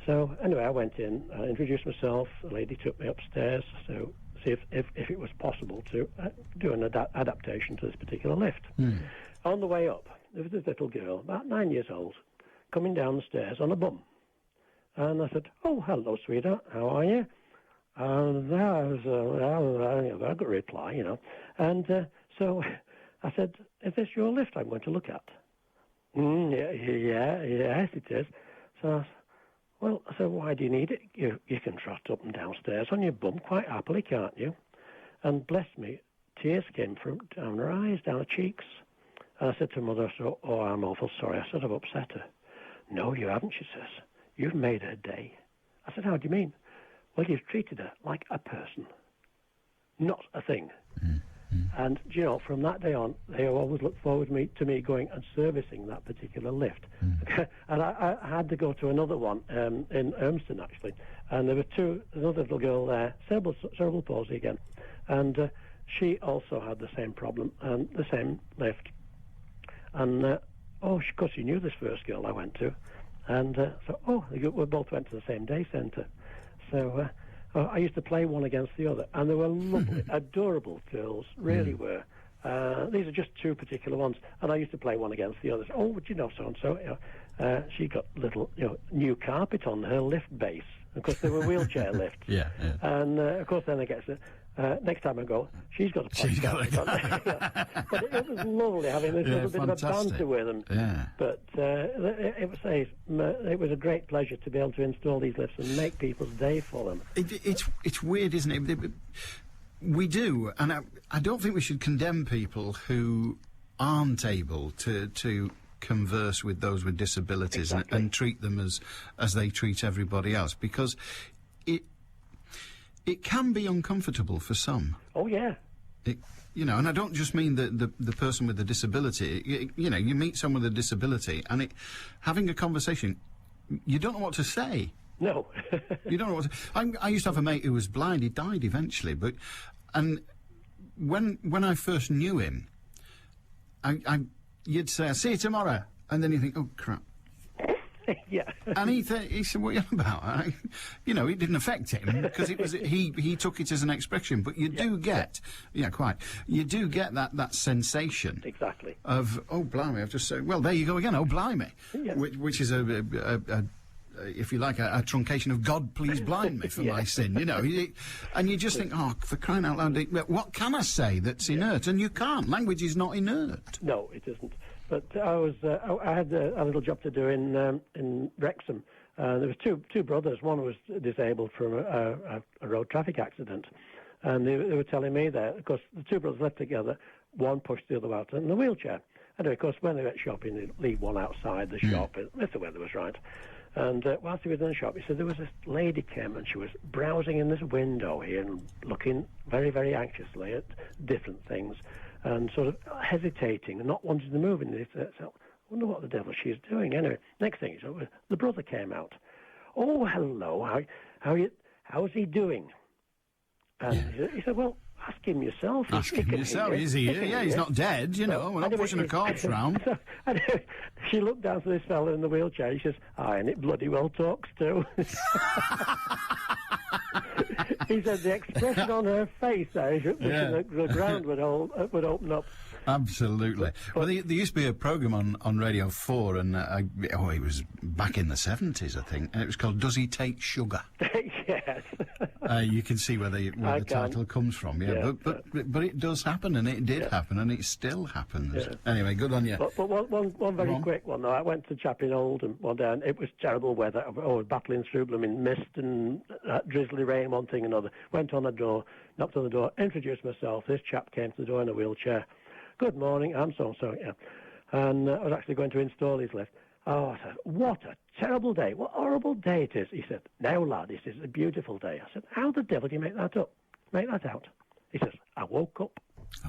So anyway, I went in, introduced myself. The lady took me upstairs to see if it was possible to do an adaptation to this particular lift. On the way up, there was this little girl, about 9 years old, coming down the stairs on a bum. And I said, "Oh, hello, sweetheart, how are you?" And that was a very good reply, you know. And so I said, "Is this your lift I'm going to look at?" Yes, it is. So I said, "Why do you need it? You can trot up and downstairs on your bum quite happily, can't you?" And bless me, tears came from down her eyes, down her cheeks. And I said to mother, "Oh, I'm awful sorry. I sort of upset her." "No, you haven't," she says. "You've made her day." I said, "How do you mean?" "Well, you've treated her like a person, not a thing." And, you know, from that day on, they always looked forward to me going and servicing that particular lift. And I had to go to another one in Urmston, actually. And there were another little girl there, cerebral palsy again. And she also had the same problem and the same lift. And, of course, she knew this first girl I went to. And we both went to the same day centre. So I used to play one against the other, and they were lovely, adorable girls, really were. These are just two particular ones, and I used to play one against the others. "Oh, would you know so-and-so?" You know. she got little, new carpet on her lift base. Of course, they were wheelchair lifts. Yeah. And, of course, then I get next time I go, she's got a podcast. But it was lovely having this little bit of a banter with them. Yeah. But it was a great pleasure to be able to install these lifts and make people's day for them. It's weird, isn't it? We do, and I don't think we should condemn people who aren't able to converse with those with disabilities and treat them as they treat everybody else, because it can be uncomfortable for some. Oh, yeah. And I don't just mean the person with the disability. You meet someone with a disability, and having a conversation, you don't know what to say. No. You don't know what to... I used to have a mate who was blind. He died eventually, and when I first knew him, you'd say, "I'll see you tomorrow," and then you think, "Oh, crap." Yeah. And he said, "What are you on about?" It didn't affect him because it was he took it as an expression. But you do get, you do get that sensation. Exactly. Of, "Oh, blimey, I've just said," well, there you go again, "Oh, blimey," which is if you like, a truncation of "God, please blind me for my sin," and you just think, "Oh, for crying out loud, what can I say that's inert?" And you can't. Language is not inert. No, it isn't. But I had a little job to do in Wrexham. There was two brothers. One was disabled from a road traffic accident, and they were telling me that, of course, the two brothers lived together. One pushed the other out in the wheelchair. And of course, when they went shopping, they'd leave one outside the shop if the weather was right. And whilst he was in the shop, he said there was this lady came and she was browsing in this window here and looking very, very anxiously at different things and sort of hesitating and not wanting to move. And he said, "I wonder what the devil she's doing." Anyway, next thing, the brother came out. "Oh, hello, how's he doing?" And he said, "Well, ask him yourself." Ask him yourself. Is he here? Yeah, he's not dead, We're not pushing a corpse round. And she looked down to this fellow in the wheelchair. He says, "And it bloody well talks too." He said the expression on her face there, the ground would open up. Absolutely. Well, there used to be a programme on Radio 4, and it was back in the 70s, I think, and it was called "Does He Take Sugar?" Yes. You can see where the title comes from, but it does happen, and it did happen, and it still happens. Yeah. Anyway, good on you. But one very quick one, though. I went to Chapping Oldham one day, and it was terrible weather. I was battling through blooming mist and drizzly rain, one thing and another. Went on the door, knocked on the door, introduced myself. This chap came to the door in a wheelchair. "Good morning, I'm so-and-so," And I was actually going to install his lift. Oh, I said, "What a terrible day. What a horrible day it is." He said, "Now, lad, this is a beautiful day." I said, "How the devil do you make that up? Make that out?" He says, "I woke up."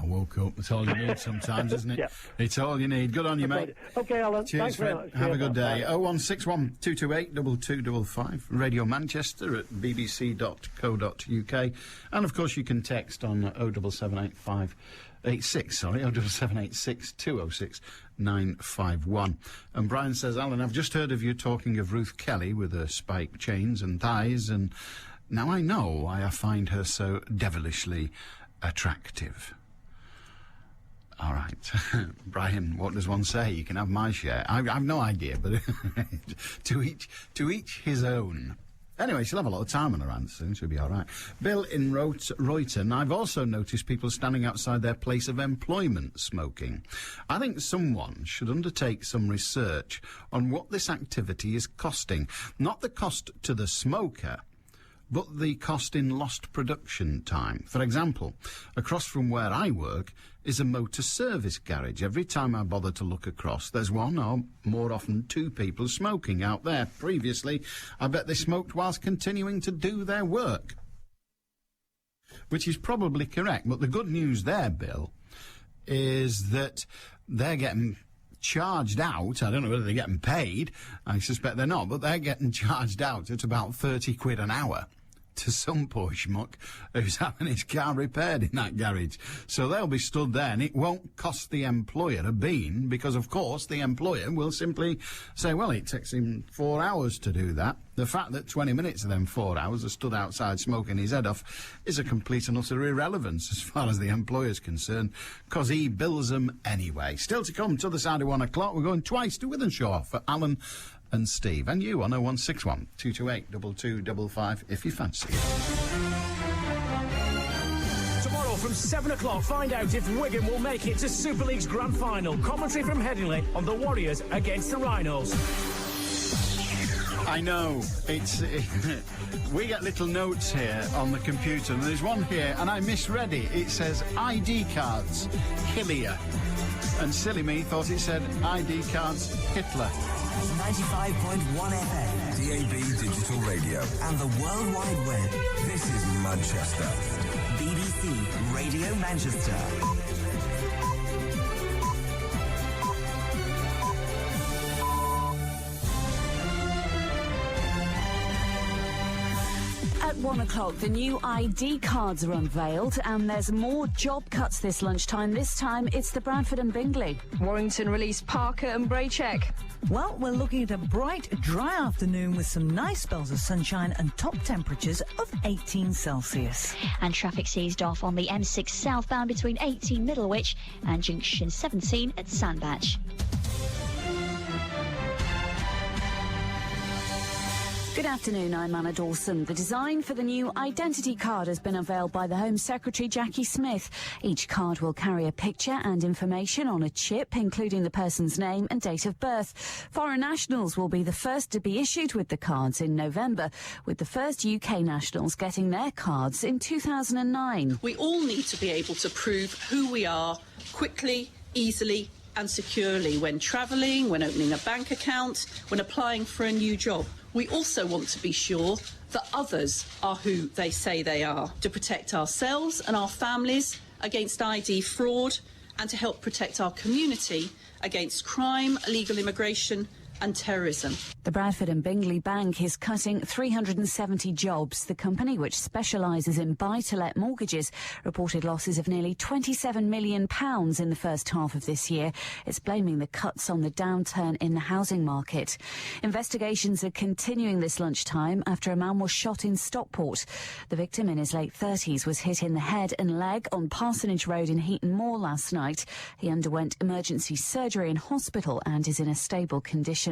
I woke up. That's all you need sometimes, isn't it? Yeah. It's all you need. Good on you, mate. Okay, Alan. Cheers, thanks very much. Have a good day. 0161228 2255. Radio Manchester at bbc.co.uk. And, of course, you can text on 07785 07786 206 951. And Brian says, "Alan, I've just heard of you talking of Ruth Kelly with her spiked chains and thighs, and now I know why I find her so devilishly attractive." All right. Brian, what does one say? You can have my share. I've no idea, but to each his own. Anyway, she'll have a lot of time on her hands soon. She'll be all right. Bill in Royton. "I've also noticed people standing outside their place of employment smoking. I think someone should undertake some research on what this activity is costing. Not the cost to the smoker, but the cost in lost production time. For example, across from where I work is a motor service garage. Every time I bother to look across, there's one or more often two people smoking out there. Previously, I bet they smoked whilst continuing to do their work." Which is probably correct, but the good news there, Bill, is that they're getting charged out. I don't know whether they're getting paid. I suspect they're not, but they're getting charged out at about 30 quid an hour to some poor schmuck who's having his car repaired in that garage. So they'll be stood there, and it won't cost the employer a bean, because, of course, the employer will simply say, well, it takes him 4 hours to do that. The fact that 20 minutes of them 4 hours are stood outside smoking his head off is a complete and utter irrelevance as far as the employer's concerned, because he bills them anyway. Still to come, to the side of 1 o'clock, we're going twice to Withenshaw for Alan and Steve. And you on 0161 228 2255 if you fancy it. Tomorrow from 7 o'clock, find out if Wigan will make it to Super League's Grand Final. Commentary from Headingley on the Warriors against the Rhinos. I know, it's... we get little notes here on the computer, and there's one here, and I misread it. It says ID cards, Hillier. And silly me thought it said ID cards, Hitler. 95.1 FM, DAB Digital Radio, and the World Wide Web. This is Manchester. BBC Radio Manchester. At 1 o'clock, the new ID cards are unveiled, and there's more job cuts this lunchtime. This time, it's the Bradford and Bingley. Warrington released Parker and Braycheck. Well, we're looking at a bright, dry afternoon with some nice spells of sunshine and top temperatures of 18 Celsius. And traffic eased off on the M6 southbound between 18 Middlewich and junction 17 at Sandbach. Good afternoon, I'm Anna Dawson. The design for the new identity card has been unveiled by the Home Secretary Jackie Smith. Each card will carry a picture and information on a chip, including the person's name and date of birth. Foreign nationals will be the first to be issued with the cards in November, with the first UK nationals getting their cards in 2009. We all need to be able to prove who we are quickly, easily and securely when travelling, when opening a bank account, when applying for a new job. We also want to be sure that others are who they say they are, to protect ourselves and our families against ID fraud and to help protect our community against crime, illegal immigration and terrorism. The Bradford and Bingley Bank is cutting 370 jobs. The company, which specialises in buy-to-let mortgages, reported losses of nearly £27 million in the first half of this year. It's blaming the cuts on the downturn in the housing market. Investigations are continuing this lunchtime after a man was shot in Stockport. The victim, in his late 30s, was hit in the head and leg on Parsonage Road in Heaton Moor last night. He underwent emergency surgery in hospital and is in a stable condition.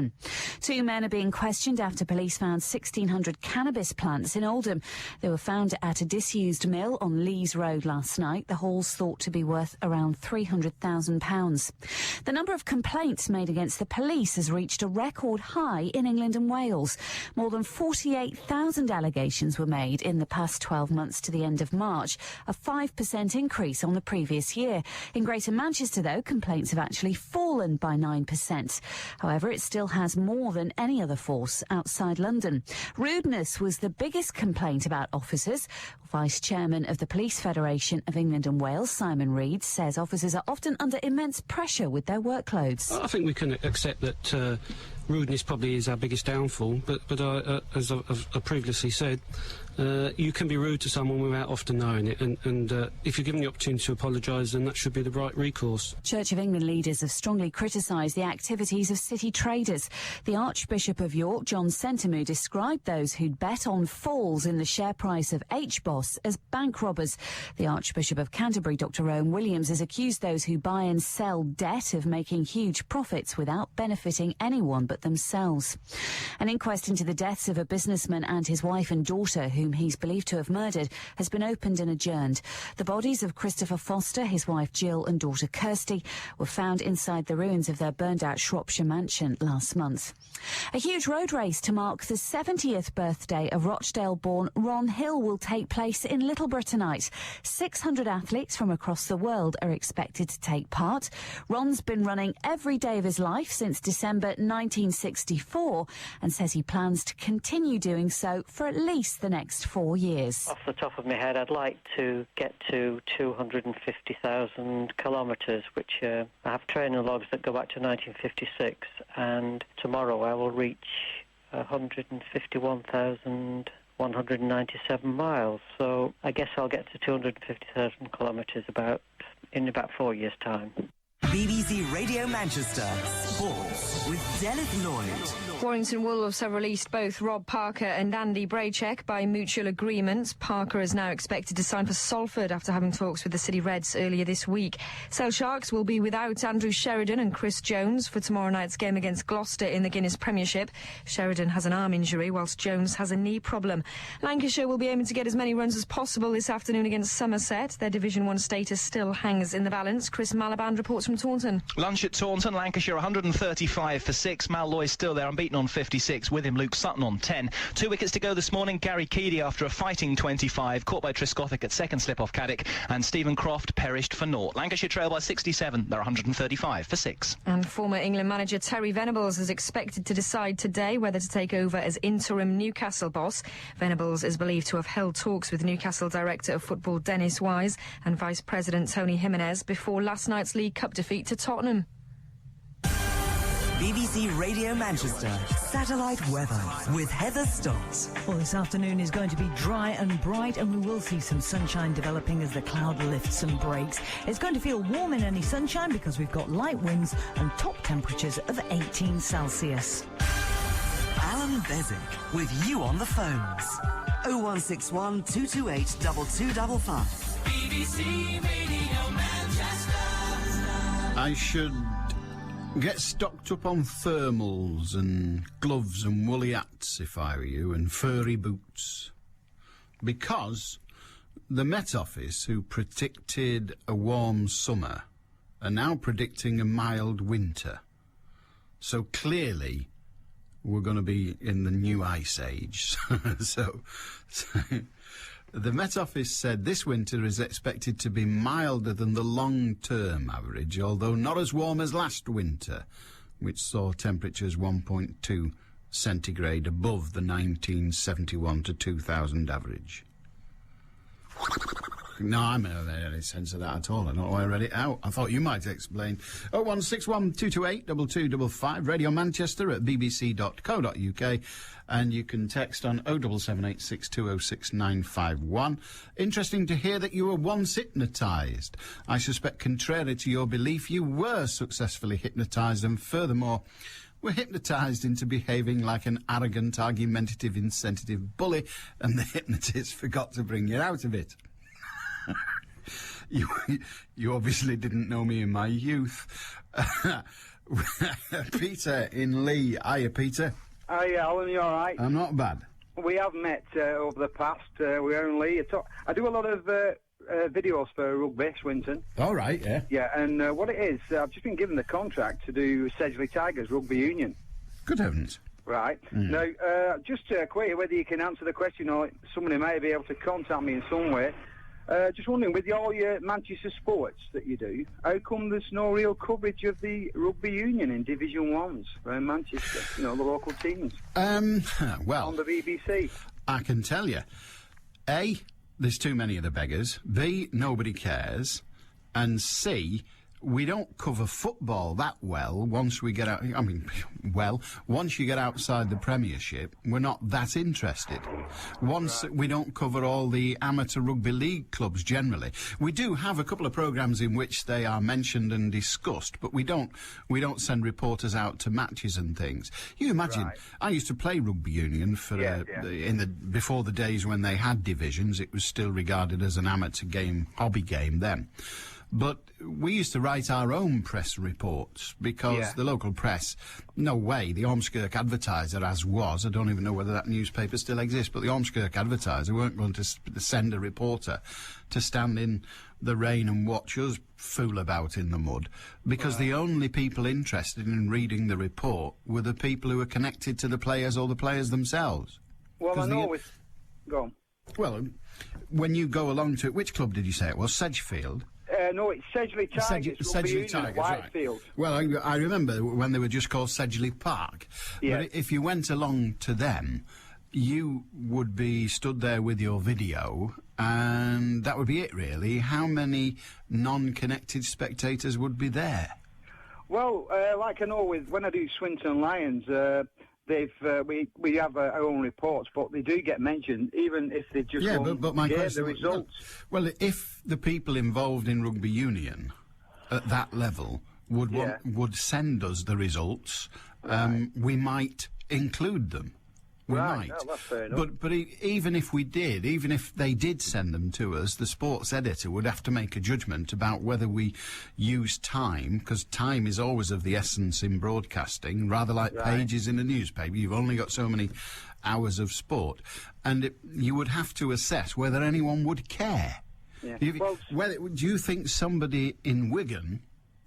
2 men are being questioned after police found 1,600 cannabis plants in Oldham. They were found at a disused mill on Lees Road last night. The haul's thought to be worth around £300,000. The number of complaints made against the police has reached a record high in England and Wales. More than 48,000 allegations were made in the past 12 months to the end of March, a 5% increase on the previous year. In Greater Manchester, though, complaints have actually fallen by 9%. However, it still has more than any other force outside London. Rudeness was the biggest complaint about officers. Vice Chairman of the Police Federation of England and Wales, Simon Reed, says officers are often under immense pressure with their workloads. I think we can accept that rudeness probably is our biggest downfall, but as I've previously said, you can be rude to someone without often knowing it, and if you're given the opportunity to apologise, then that should be the right recourse. Church of England leaders have strongly criticised the activities of city traders. The Archbishop of York, John Sentamu, described those who'd bet on falls in the share price of HBOS as bank robbers. The Archbishop of Canterbury, Dr Owen Williams, has accused those who buy and sell debt of making huge profits without benefiting anyone but themselves. An inquest into the deaths of a businessman and his wife and daughter, whom he's believed to have murdered, has been opened and adjourned. The bodies of Christopher Foster, his wife Jill and daughter Kirsty were found inside the ruins of their burned-out Shropshire mansion last month. A huge road race to mark the 70th birthday of Rochdale-born Ron Hill will take place in Littleborough tonight. 600 athletes from across the world are expected to take part. Ron's been running every day of his life since December 1964 and says he plans to continue doing so for at least the next 4 years. Off the top of my head, I'd like to get to 250,000 kilometres, which I have training logs that go back to 1956, and tomorrow I will reach 151,000 197 miles. So I guess I'll get to 250,000 kilometres in about 4 years' time. BBC Radio Manchester Sports with Dennis Lloyd. Warrington Wolves have released both Rob Parker and Andy Braycheck by mutual agreement. Parker is now expected to sign for Salford after having talks with the City Reds earlier this week. Sale Sharks will be without Andrew Sheridan and Chris Jones for tomorrow night's game against Gloucester in the Guinness Premiership. Sheridan has an arm injury whilst Jones has a knee problem. Lancashire will be aiming to get as many runs as possible this afternoon against Somerset. Their Division 1 status still hangs in the balance. Chris Malaband reports from Taunton. Lunch at Taunton, Lancashire 135 for 6. Mal Loy's still there, unbeaten on 56. With him, Luke Sutton on 10. 2 wickets to go this morning. Gary Keady after a fighting 25, caught by Trescothick at second slip off Caddick, and Stephen Croft perished for naught. Lancashire trail by 67. They're 135 for 6. And former England manager Terry Venables is expected to decide today whether to take over as interim Newcastle boss. Venables is believed to have held talks with Newcastle Director of Football Dennis Wise and Vice President Tony Jimenez before last night's League Cup defeat to Tottenham. BBC Radio Manchester satellite weather with Heather Stott. Well, this afternoon is going to be dry and bright, and we will see some sunshine developing as the cloud lifts and breaks. It's going to feel warm in any sunshine because we've got light winds and top temperatures of 18 Celsius. Allan Beswick with you on the phones. 0161 228 2255. BBC Radio Manchester. I should get stocked up on thermals and gloves and woolly hats if I were you, and furry boots. Because the Met Office, who predicted a warm summer, are now predicting a mild winter. So clearly we're going to be in the new ice age. so the Met Office said this winter is expected to be milder than the long-term average, although not as warm as last winter, which saw temperatures 1.2 centigrade above the 1971 to 2000 average. No, I haven't heard any sense of that at all. I don't know why I read it out. I thought you might explain. 0161 228 2255, Radio Manchester at bbc.co.uk, and you can text on 07786 206 951. Interesting to hear that you were once hypnotised. I suspect, contrary to your belief, you were successfully hypnotised, and furthermore, were hypnotised into behaving like an arrogant, argumentative, insensitive bully, and the hypnotist forgot to bring you out of it. You obviously didn't know me in my youth. Peter in Lee. Hiya, Peter. Hiya, Alan, you all right? I'm not bad. We have met over the past. We only... I do a lot of videos for Rugby, Swinton. All right, yeah. Yeah, and what it is, I've just been given the contract to do Sedgley Tigers Rugby Union. Good heavens. Right. Now, just query whether you can answer the question, or somebody may be able to contact me in some way. Just wondering, with all your Manchester sports that you do, how come there's no real coverage of the Rugby Union in Division 1s around Manchester, you know, the local teams? Well... On the BBC? I can tell you. A, there's too many of the beggars. B, nobody cares. And C, we don't cover football that well once we get out... once you get outside the Premiership, we're not that interested. We don't cover all the amateur rugby league clubs generally. We do have a couple of programmes in which they are mentioned and discussed, but we don't send reporters out to matches and things. You imagine, I used to play rugby union for before the days when they had divisions. It was still regarded as an amateur game, hobby game then. But we used to write our own press reports because the local press, no way, the Ormskirk Advertiser, as was, I don't even know whether that newspaper still exists, but the Ormskirk Advertiser weren't going to send a reporter to stand in the rain and watch us fool about in the mud, because the only people interested in reading the report were the people who were connected to the players or the players themselves. Well, I know Go on. Well, when you go along to it, which club did you say it was? Sedgefield? No, it's Sedgley Tigers, Sedgley Tigers, Whitefield. Right. Well, I remember when they were just called Sedgley Park. Yeah. But if you went along to them, you would be stood there with your video, and that would be it, really. How many non-connected spectators would be there? Well, like I know when I do Swinton Lions, we have our own reports, but they do get mentioned, even if they just but my question, the results. Well, if the people involved in rugby union at that level would send us the results, we might include them. We might. No, that's fair enough. But even if we did, even if they did send them to us, the sports editor would have to make a judgment about whether we use time, because time is always of the essence in broadcasting, rather like pages in a newspaper. You've only got so many hours of sport. And you would have to assess whether anyone would care. Yeah. Do you think somebody in Wigan,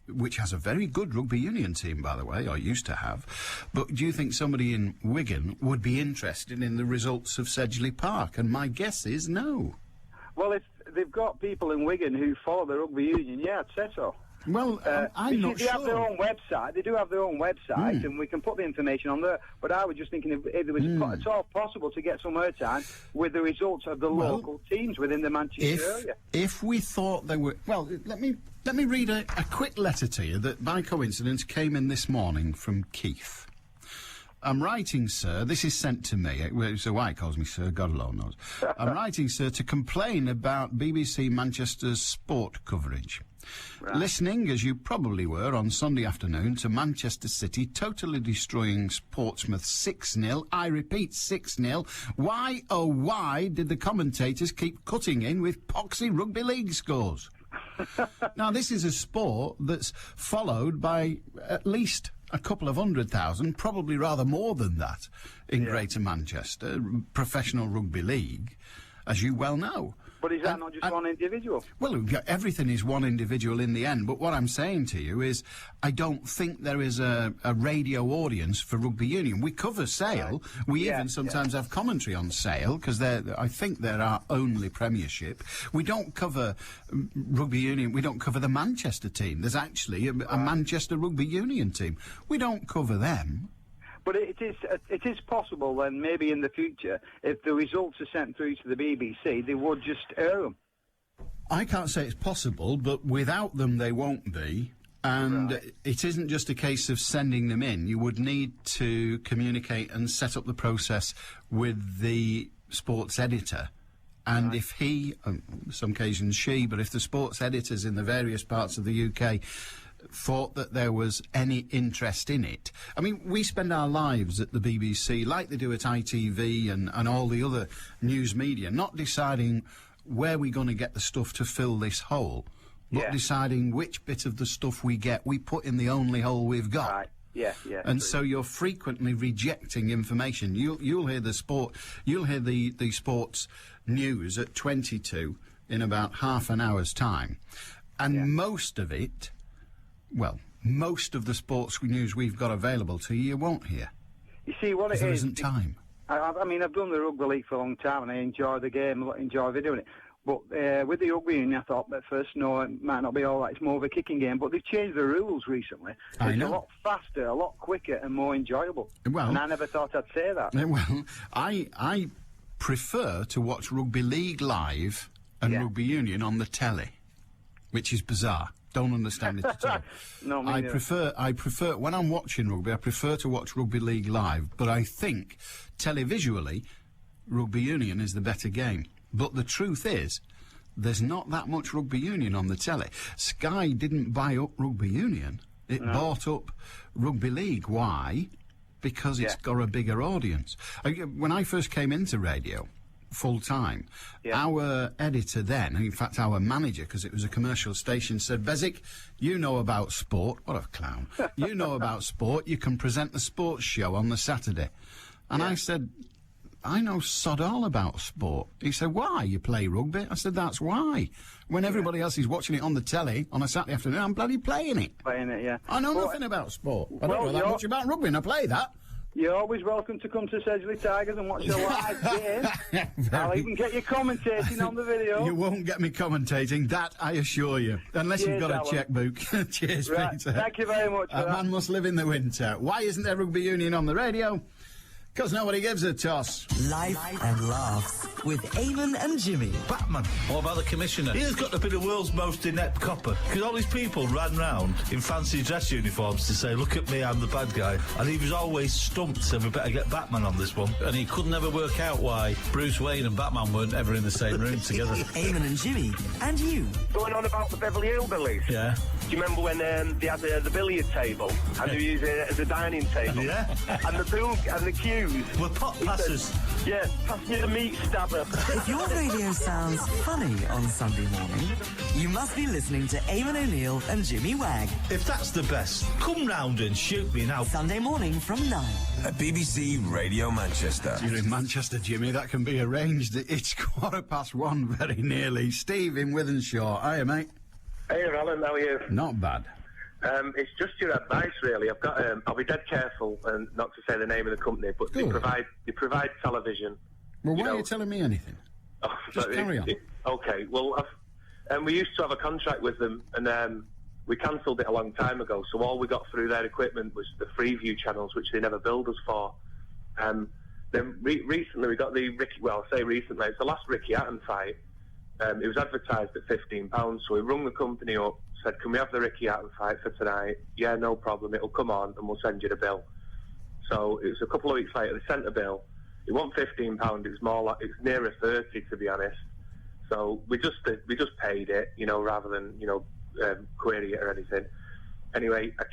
which has a very good rugby union team, by the way, or used to have, but do you think somebody in Wigan would be interested in the results of Sedgley Park? And my guess is no. Well, if they've got people in Wigan who follow the rugby union, I'd say so. Well, I'm not sure. They have their own website. They do have their own website, and we can put the information on there. But I was just thinking if it was at all possible to get some airtime with the results of the local teams within the Manchester area. If we thought they were... Well, let me read a quick letter to you that, by coincidence, came in this morning from Keith. I'm writing, sir, this is sent to me, so why he calls me sir, God alone knows. I'm writing, sir, to complain about BBC Manchester's sport coverage. Listening, as you probably were, on Sunday afternoon to Manchester City totally destroying Portsmouth 6-0. I repeat, 6-0. Why, oh why, did the commentators keep cutting in with poxy rugby league scores? Now, this is a sport that's followed by at least a couple of 100,000, probably rather more than that, in Greater Manchester, professional rugby league, as you well know. But is that not just one individual? Well, everything is one individual in the end, but what I'm saying to you is I don't think there is a radio audience for rugby union. We cover Sale. We even sometimes have commentary on Sale, because I think they're our only Premiership. We don't cover rugby union. We don't cover the Manchester team. There's actually a Manchester rugby union team. We don't cover them. But it is possible then, maybe in the future, if the results are sent through to the BBC, they would just air them. I can't say it's possible, but without them they won't be. And it isn't just a case of sending them in. You would need to communicate and set up the process with the sports editor. And if he, on some occasions she, but if the sports editors in the various parts of the UK thought that there was any interest in it. I mean, we spend our lives at the BBC, like they do at ITV and all the other news media, not deciding where we're going to get the stuff to fill this hole, but deciding which bit of the stuff we get we put in the only hole we've got. Right. Yeah. And so you're frequently rejecting information. You'll hear the sports news at 22 in about half an hour's time, and most of it. Well, most of the sports news we've got available to you won't hear. You see, what it is... There isn't time. I mean, I've done the rugby league for a long time, and I enjoy the game, I enjoy doing it. But with the rugby union, I thought at first, no, it might not be all right, it's more of a kicking game. But they've changed the rules recently. It's a lot faster, a lot quicker, and more enjoyable. Well, and I never thought I'd say that. Well, I prefer to watch rugby league live and rugby union on the telly, which is bizarre. Don't understand it at all. No, I prefer when I'm watching rugby, I prefer to watch rugby league live, but I think televisually rugby union is the better game. But the truth is there's not that much rugby union on the telly. Sky didn't buy up rugby union, it bought up rugby league. Why? Because it's got a bigger audience. When I first came into radio full-time, our editor then, in fact our manager, because it was a commercial station, said, Beswick, you know about sport. What a clown. You know about sport, you can present the sports show on the Saturday. And I said, I know sod all about sport. He said, why? You play rugby? I said, that's why. When everybody else is watching it on the telly on a Saturday afternoon, I'm bloody playing it. I know nothing about sport. I don't know that much about rugby, and I play that. You're always welcome to come to Sedgley Tigers and watch a live game. I'll even get you commentating on the video. You won't get me commentating, that I assure you. Unless you've got a checkbook. Cheers, Peter. Thank you very much for that. A man must live in the winter. Why isn't there rugby union on the radio? Because nobody gives a toss. Life and laughs with Eamon and Jimmy. Batman. What about the Commissioner? He has got to be the world's most inept copper. Because all these people ran round in fancy dress uniforms to say, look at me, I'm the bad guy. And he was always stumped, so we better get Batman on this one. And he could never work out why Bruce Wayne and Batman weren't ever in the same room together. Eamon and Jimmy. And you. Going on about the Beverly Hillbillies. Yeah. Do you remember when they had the billiard table and they were using it as a dining table? Yeah. And the pool and the cues were pot passers. Yeah, pass me the meat stabber. If your radio sounds funny on Sunday morning, you must be listening to Eamon O'Neill and Jimmy Wagg. If that's the best, come round and shoot me now. Sunday morning from 9. At BBC Radio Manchester. You're in Manchester, Jimmy. That can be arranged. It's 1:15, very nearly. Steve in Withenshaw. Hiya, mate. Hey, Alan, how are you? Not bad. It's just your advice, really. I've got. I'll be dead careful and not to say the name of the company, but they provide television. Well, why are you telling me anything? Oh, just carry on. Okay. Well, we used to have a contract with them, and we cancelled it a long time ago. So all we got through their equipment was the Freeview channels, which they never billed us for. Then recently we got the Ricky. Well, I say recently, it's the last Ricky Hatton fight. It was advertised at £15, so we rung the company up, said, can we have the Ricky Hatton fight for tonight? Yeah, no problem, it'll come on and we'll send you the bill. So it was a couple of weeks later, they sent a bill. It wasn't £15, it was more like, it's nearer 30 to be honest. So we just paid it, rather than, query it or anything. Anyway, I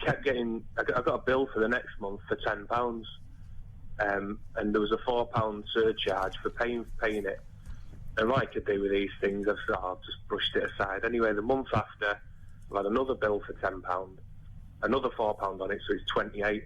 got a bill for the next month for £10. And there was a £4 surcharge for paying it. And what I could do with these things, I've just brushed it aside. Anyway, the month after, I had another bill for £10, another £4 on it, so it's 28.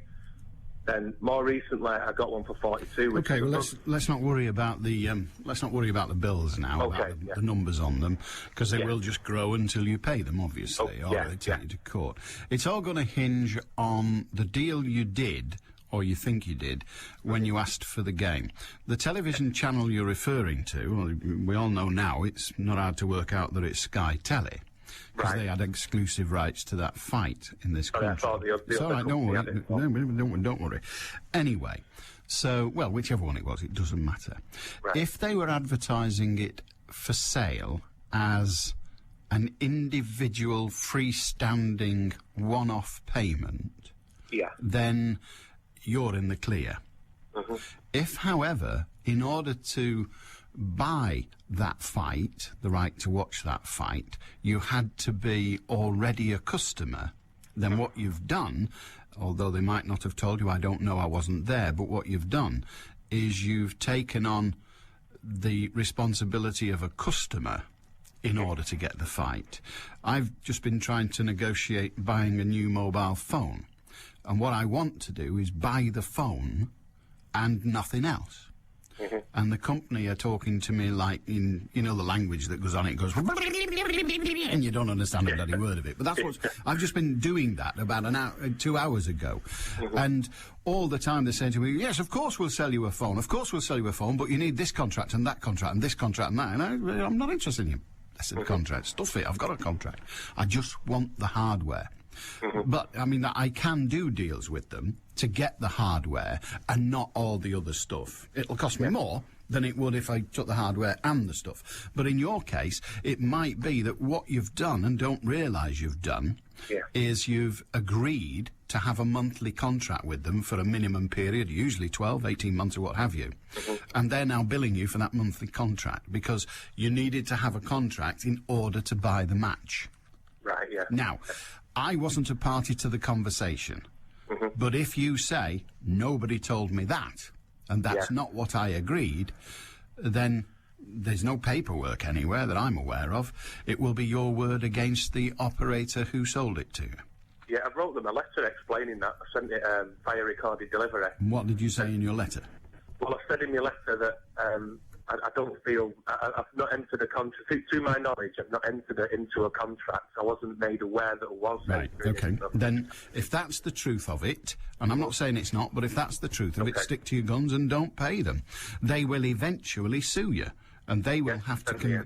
Then more recently, I got one for 42. Which okay, well let's not worry about the bills now. Okay, about the numbers on them, because they will just grow until you pay them, obviously, or they take you to court. It's all going to hinge on the deal you did, or you think you did, when you asked for the game. The television channel you're referring to, well, we all know now, it's not hard to work out that it's Sky Telly, because they had exclusive rights to that fight in this country. It's all right, don't worry. Don't worry. Anyway, so, well, whichever one it was, it doesn't matter. Right. If they were advertising it for sale as an individual freestanding one-off payment, then you're in the clear. If, however, in order to buy that fight, the right to watch that fight, you had to be already a customer, then what you've done, although they might not have told you, I don't know, I wasn't there, but what you've done is you've taken on the responsibility of a customer in order to get the fight. I've just been trying to negotiate buying a new mobile phone. And what I want to do is buy the phone and nothing else. And the company are talking to me like in, the language that goes on, it goes, and you don't understand a bloody word of it. But that's what, I've just been doing that about 2 hours ago. And all the time they're saying to me, yes, of course we'll sell you a phone, but you need this contract and that contract and this contract and that. And I'm not interested in you. I said, contract, stuff it, I've got a contract. I just want the hardware. But, I mean, I can do deals with them to get the hardware and not all the other stuff. It'll cost me more than it would if I took the hardware and the stuff. But in your case, it might be that what you've done, and don't realise you've done, is you've agreed to have a monthly contract with them for a minimum period, usually 12, 18 months or what have you. And they're now billing you for that monthly contract because you needed to have a contract in order to buy the match. Right, yeah. Now, I wasn't a party to the conversation, but if you say, nobody told me that, and that's not what I agreed, then there's no paperwork anywhere that I'm aware of. It will be your word against the operator who sold it to you. Yeah, I wrote them a letter explaining that. I sent it via recorded delivery. And what did you say in your letter? Well, I said in my letter that I don't feel... I've not entered a contract. To my knowledge, I've not entered it into a contract. I wasn't made aware that it was. Right, okay. Then, if that's the truth of it, and I'm not saying it's not, but if that's the truth of it, stick to your guns and don't pay them. They will eventually sue you. And they will have to.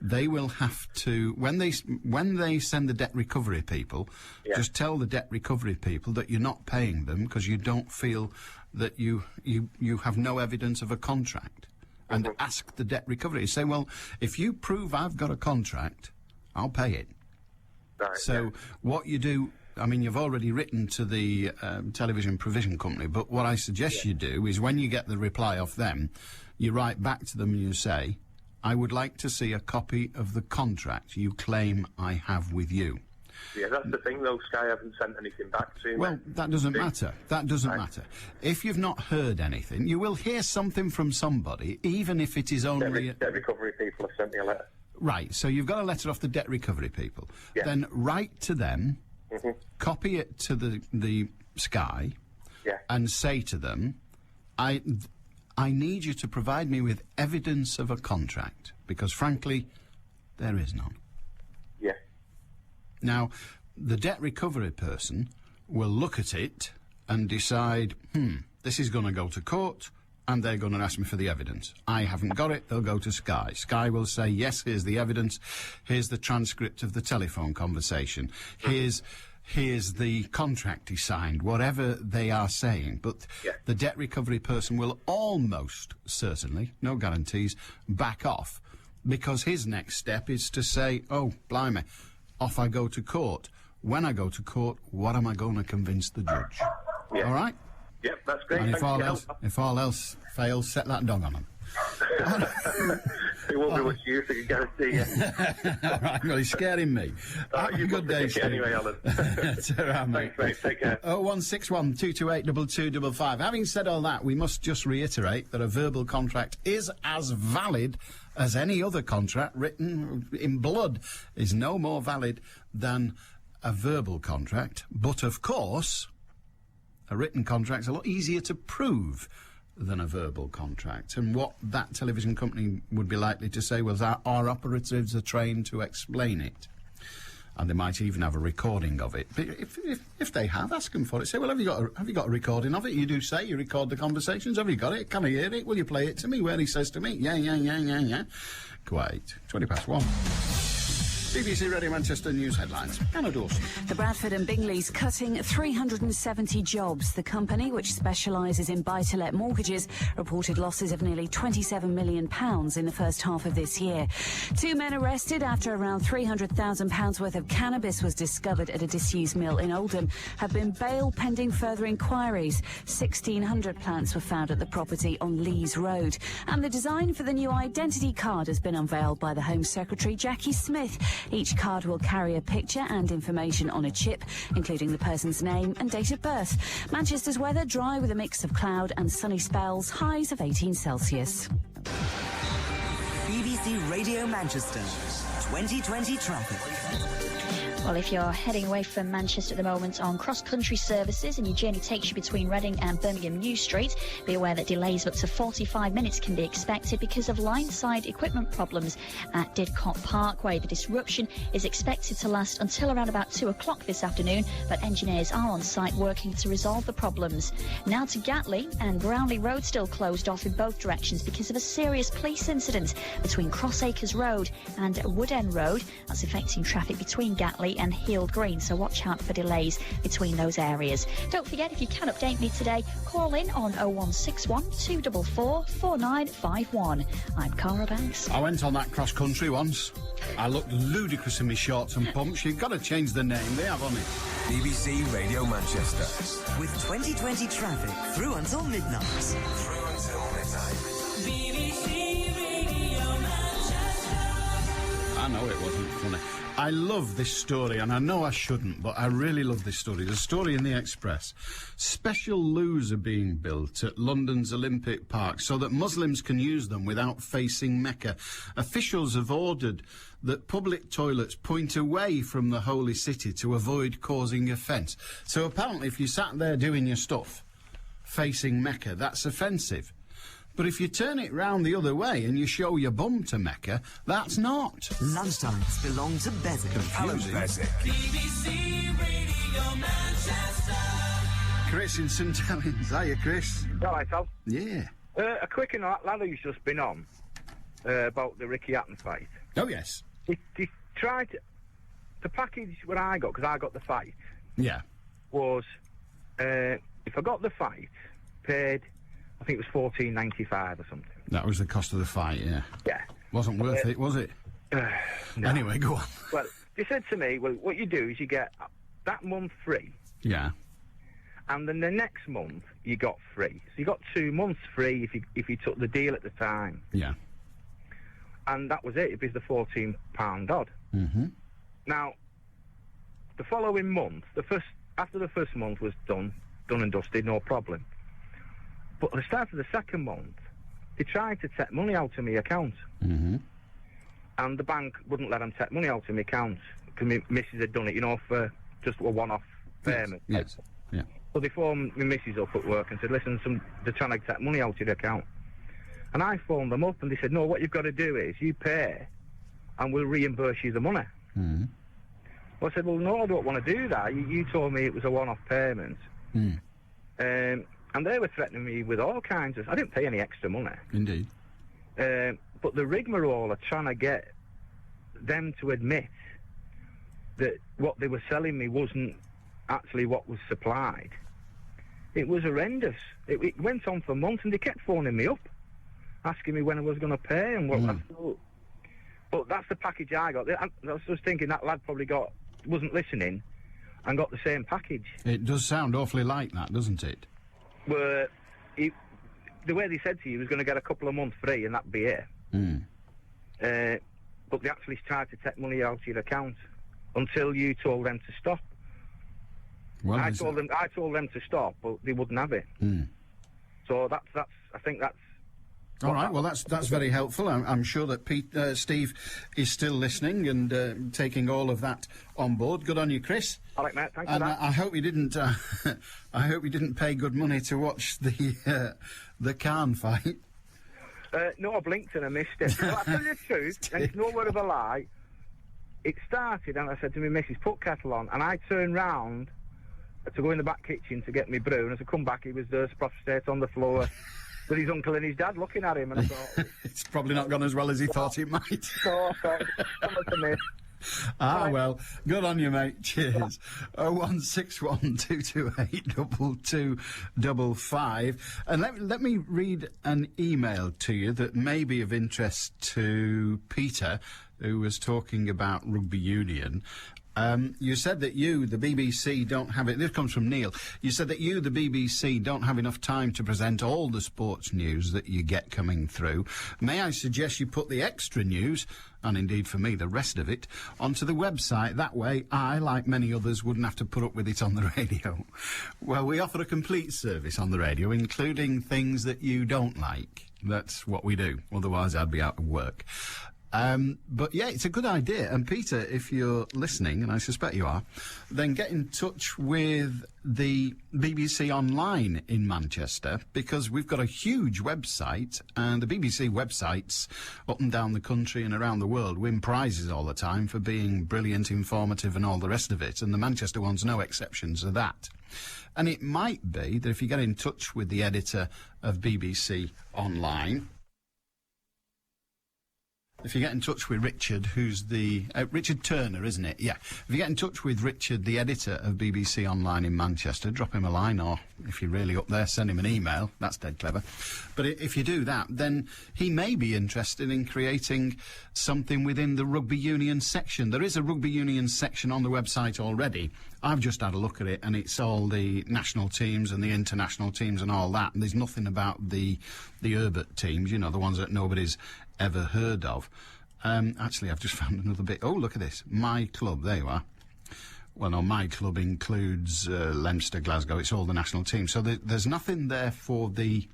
They will have to when they send the debt recovery people. Just tell the debt recovery people that you're not paying them because you don't feel that you have no evidence of a contract, and ask the debt recovery. Say, well, if you prove I've got a contract, I'll pay it. Right, so what you do. I mean, you've already written to the television provision company, but what I suggest you do is when you get the reply off them, you write back to them and you say, I would like to see a copy of the contract you claim I have with you. Yeah, that's the thing, though. Sky haven't sent anything back to me. Well, that doesn't matter. That doesn't matter. If you've not heard anything, you will hear something from somebody, even if it is only... Debt recovery people have sent me a letter. Right, so you've got a letter off the debt recovery people. Yeah. Then write to them, copy it to the Sky, and say to them, I need you to provide me with evidence of a contract, because frankly, there is none. Yeah. Now, the debt recovery person will look at it and decide, this is going to go to court, and they're going to ask me for the evidence. I haven't got it, they'll go to Sky. Sky will say, yes, here's the evidence, here's the transcript of the telephone conversation, here's the contract he signed, whatever they are saying. But the debt recovery person will almost certainly, no guarantees, back off, because his next step is to say, oh, blimey, off I go to court. When I go to court, what am I going to convince the judge? Yeah. All right? Yep, that's great. And Thanks if all else fails, set that dog on him. It won't be much use, I can guarantee you. All right, well, he's scaring me. Have a good day, Steve. Anyway, Alan. Thanks, mate. Take care. 0161 228 2255. Having said all that, we must just reiterate that a verbal contract is as valid as any other contract written in blood, is no more valid than a verbal contract. But, of course, a written contract's a lot easier to prove than a verbal contract. And what that television company would be likely to say was our operatives are trained to explain it. And they might even have a recording of it. But if they have, ask them for it. Say, well, have you got a recording of it? You do say you record the conversations. Have you got it? Can I hear it? Will you play it to me? Where he says to me, yeah. Quite. 1:20. BBC Radio Manchester News headlines. Anna Dawson. The Bradford and Bingleys cutting 370 jobs. The company, which specialises in buy-to-let mortgages, reported losses of nearly £27 million in the first half of this year. 2 men arrested after around £300,000 worth of cannabis was discovered at a disused mill in Oldham have been bailed pending further inquiries. 1,600 plants were found at the property on Lees Road. And the design for the new identity card has been unveiled by the Home Secretary, Jackie Smith. Each card will carry a picture and information on a chip, including the person's name and date of birth. Manchester's weather dry with a mix of cloud and sunny spells, highs of 18 Celsius. BBC Radio Manchester, 2020 traffic. Well, if you're heading away from Manchester at the moment on cross-country services and your journey takes you between Reading and Birmingham New Street, be aware that delays of up to 45 minutes can be expected because of line-side equipment problems at Didcot Parkway. The disruption is expected to last until around about 2 o'clock this afternoon, but engineers are on site working to resolve the problems. Now to Gatley, and Brownlee Road still closed off in both directions because of a serious police incident between Crossacres Road and Woodend Road. That's affecting traffic between Gatley and Heald Green, so watch out for delays between those areas. Don't forget, if you can update me today, call in on 0161 244 4951. I'm Cara Banks. I went on that cross-country once. I looked ludicrous in my shorts and pumps. You've got to change the name they have on it. BBC Radio Manchester. With 2020 traffic through until midnight. BBC Radio Manchester. I know it wasn't funny. I love this story, and I know I shouldn't, but I really love this story. The story in the Express. Special loos are being built at London's Olympic Park so that Muslims can use them without facing Mecca. Officials have ordered that public toilets point away from the holy city to avoid causing offence. So apparently if you sat there doing your stuff facing Mecca, that's offensive. But if you turn it round the other way and you show your bum to Mecca, that's not. Lunchtimes belong to Beswick. Allan Beswick. BBC Radio Manchester. Chris in St Helens. Hiya, Chris. All right, Al. Yeah. A quick and lad who's just been on about the Ricky Hatton fight. Oh, yes. He tried to... The package what I got, because I got the fight, Yeah. was if I got the fight, paid, I think it was $14.95 or something. That was the cost of the fight, yeah. Yeah. Wasn't worth it, was it? No. Anyway, go on. Well, they said to me, well, what you do is you get that month free, Yeah. and then the next month you got free. So you got 2 months free if you took the deal at the time. Yeah. And that was it. It was the £14 odd. Mm-hmm. Now, the following month, after the first month was done and dusted, no problem. But at the start of the second month, they tried to take money out of my account. Mm-hmm. And the bank wouldn't let them take money out of my account because my missus had done it, for just a one-off payment. Yes. Yeah. So they phoned my missus up at work and said, listen, they're trying to take money out of your account. And I phoned them up and they said, no, what you've got to do is you pay and we'll reimburse you the money. Mm-hmm. Well, I said, well, no, I don't want to do that. You told me it was a one-off payment. Mm. And they were threatening me with all kinds of... I didn't pay any extra money. Indeed. But the rigmarole are trying to get them to admit that what they were selling me wasn't actually what was supplied. It was horrendous. It went on for months, and they kept phoning me up, asking me when I was going to pay and what. But that's the package I got. I was just thinking that lad probably wasn't listening and got the same package. It does sound awfully like that, doesn't it? Where the way they said to you, he was going to get a couple of months free and that'd be it. Mm. But they actually tried to take money out of your account until you told them to stop. Well, I told them to stop, but they wouldn't have it. Mm. So I think that's. All right, well, that's very helpful. I'm sure that Steve is still listening and taking all of that on board. Good on you, Chris. All right, mate. Thanks and for that. I hope you didn't. I hope you didn't pay good money to watch the Khan fight. No, I blinked and I missed it. Well, I tell you the truth, and it's no word of a lie. It started, and I said to my missus, "Put kettle on," and I turned round to go in the back kitchen to get me brew, and as I come back, he was there, prostrate on the floor. With his uncle and his dad looking at him, and I thought... It's probably not gone as well as he thought it might. No, sorry. Well, good on you, mate. Cheers. 0161228 2255. And let me read an email to you that may be of interest to Peter, who was talking about rugby union. You said that you, the BBC, don't have it. This comes from Neil. You said that you, the BBC, don't have enough time to present all the sports news that you get coming through. May I suggest you put the extra news, and indeed for me the rest of it, onto the website. That way I, like many others, wouldn't have to put up with it on the radio. Well, we offer a complete service on the radio, including things that you don't like. That's what we do. Otherwise I'd be out of work. But yeah, it's a good idea. And Peter, if you're listening, and I suspect you are, then get in touch with the BBC Online in Manchester, because we've got a huge website, and the BBC websites up and down the country and around the world win prizes all the time for being brilliant, informative and all the rest of it, and the Manchester one's no exception to that. And it might be that if you get in touch with the editor of BBC Online... If you get in touch with Richard, who's the... Richard Turner, isn't it? Yeah. If you get in touch with Richard, the editor of BBC Online in Manchester, drop him a line, or if you're really up there, send him an email. That's dead clever. But if you do that, then he may be interested in creating something within the rugby union section. There is a rugby union section on the website already. I've just had a look at it, and it's all the national teams and the international teams and all that, and there's nothing about the Herbert teams, you know, the ones that nobody's ever heard of. Actually, I've just found another bit. Oh, look at this. My club, there you are. Well, no, my club includes Leinster, Glasgow. It's all the national teams. So there's nothing there for the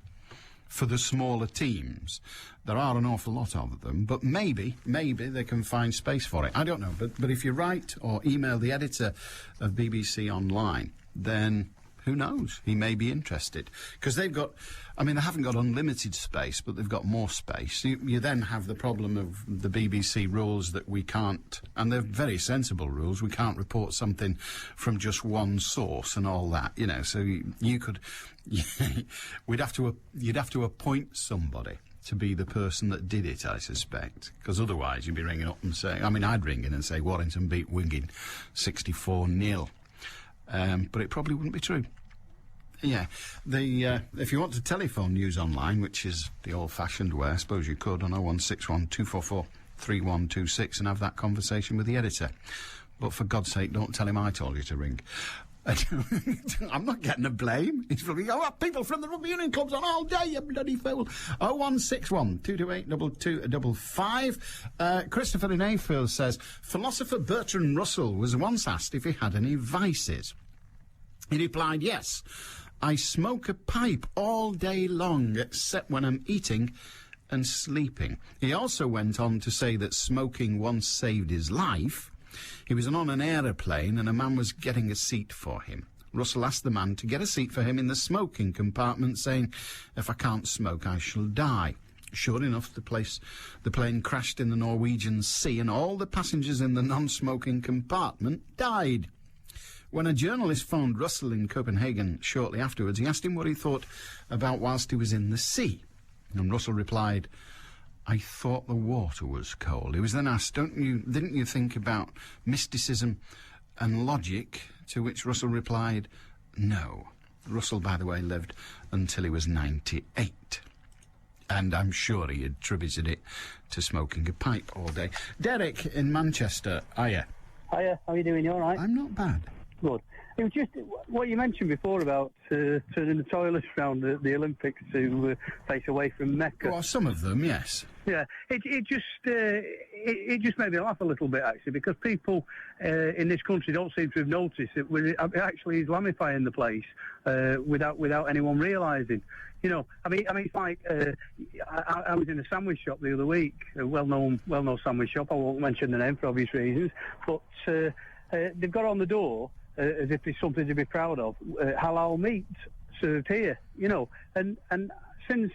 smaller teams. There are an awful lot of them, but maybe they can find space for it. I don't know, but if you write or email the editor of BBC Online, then Who knows? He may be interested. Because they've got... I mean, they haven't got unlimited space, but they've got more space. You then have the problem of the BBC rules that we can't... And they're very sensible rules. We can't report something from just one source and all that, you know. So you could... you'd have to appoint somebody to be the person that did it, I suspect. Because otherwise you'd be ringing up and saying... I mean, I'd ring in and say Warrington beat Wigan 64-0. But it probably wouldn't be true. Yeah. If you want to telephone News Online, which is the old-fashioned way, I suppose you could on 0161 244 3126 and have that conversation with the editor. But for God's sake, don't tell him I told you to ring. I'm not getting a blame. He's probably going, people from the rugby union club's on all day, you bloody fool. 0161 228 2255. Christopher in Ayfield says, philosopher Bertrand Russell was once asked if he had any vices. He replied, yes, I smoke a pipe all day long, except when I'm eating and sleeping. He also went on to say that smoking once saved his life. He was on an aeroplane and a man was getting a seat for him. Russell asked the man to get a seat for him in the smoking compartment, saying, if I can't smoke, I shall die. Sure enough, the plane crashed in the Norwegian Sea and all the passengers in the non-smoking compartment died. When a journalist phoned Russell in Copenhagen shortly afterwards, he asked him what he thought about whilst he was in the sea. And Russell replied, I thought the water was cold. He was then asked, didn't you think about mysticism and logic? To which Russell replied, no. Russell, by the way, lived until he was 98. And I'm sure he attributed it to smoking a pipe all day. Derek in Manchester, hiya. Hiya, how are you doing? You all right? I'm not bad. Good. It was just what you mentioned before about turning the toilets around the Olympics to face away from Mecca. Well, some of them, yes. Yeah, it just made me laugh a little bit, actually, because people in this country don't seem to have noticed that we're actually Islamifying the place without anyone realising. You know, I mean, it's like I was in a sandwich shop the other week, a well-known sandwich shop. I won't mention the name for obvious reasons, but they've got on the door as if it's something to be proud of. Halal meat served here, you know, and since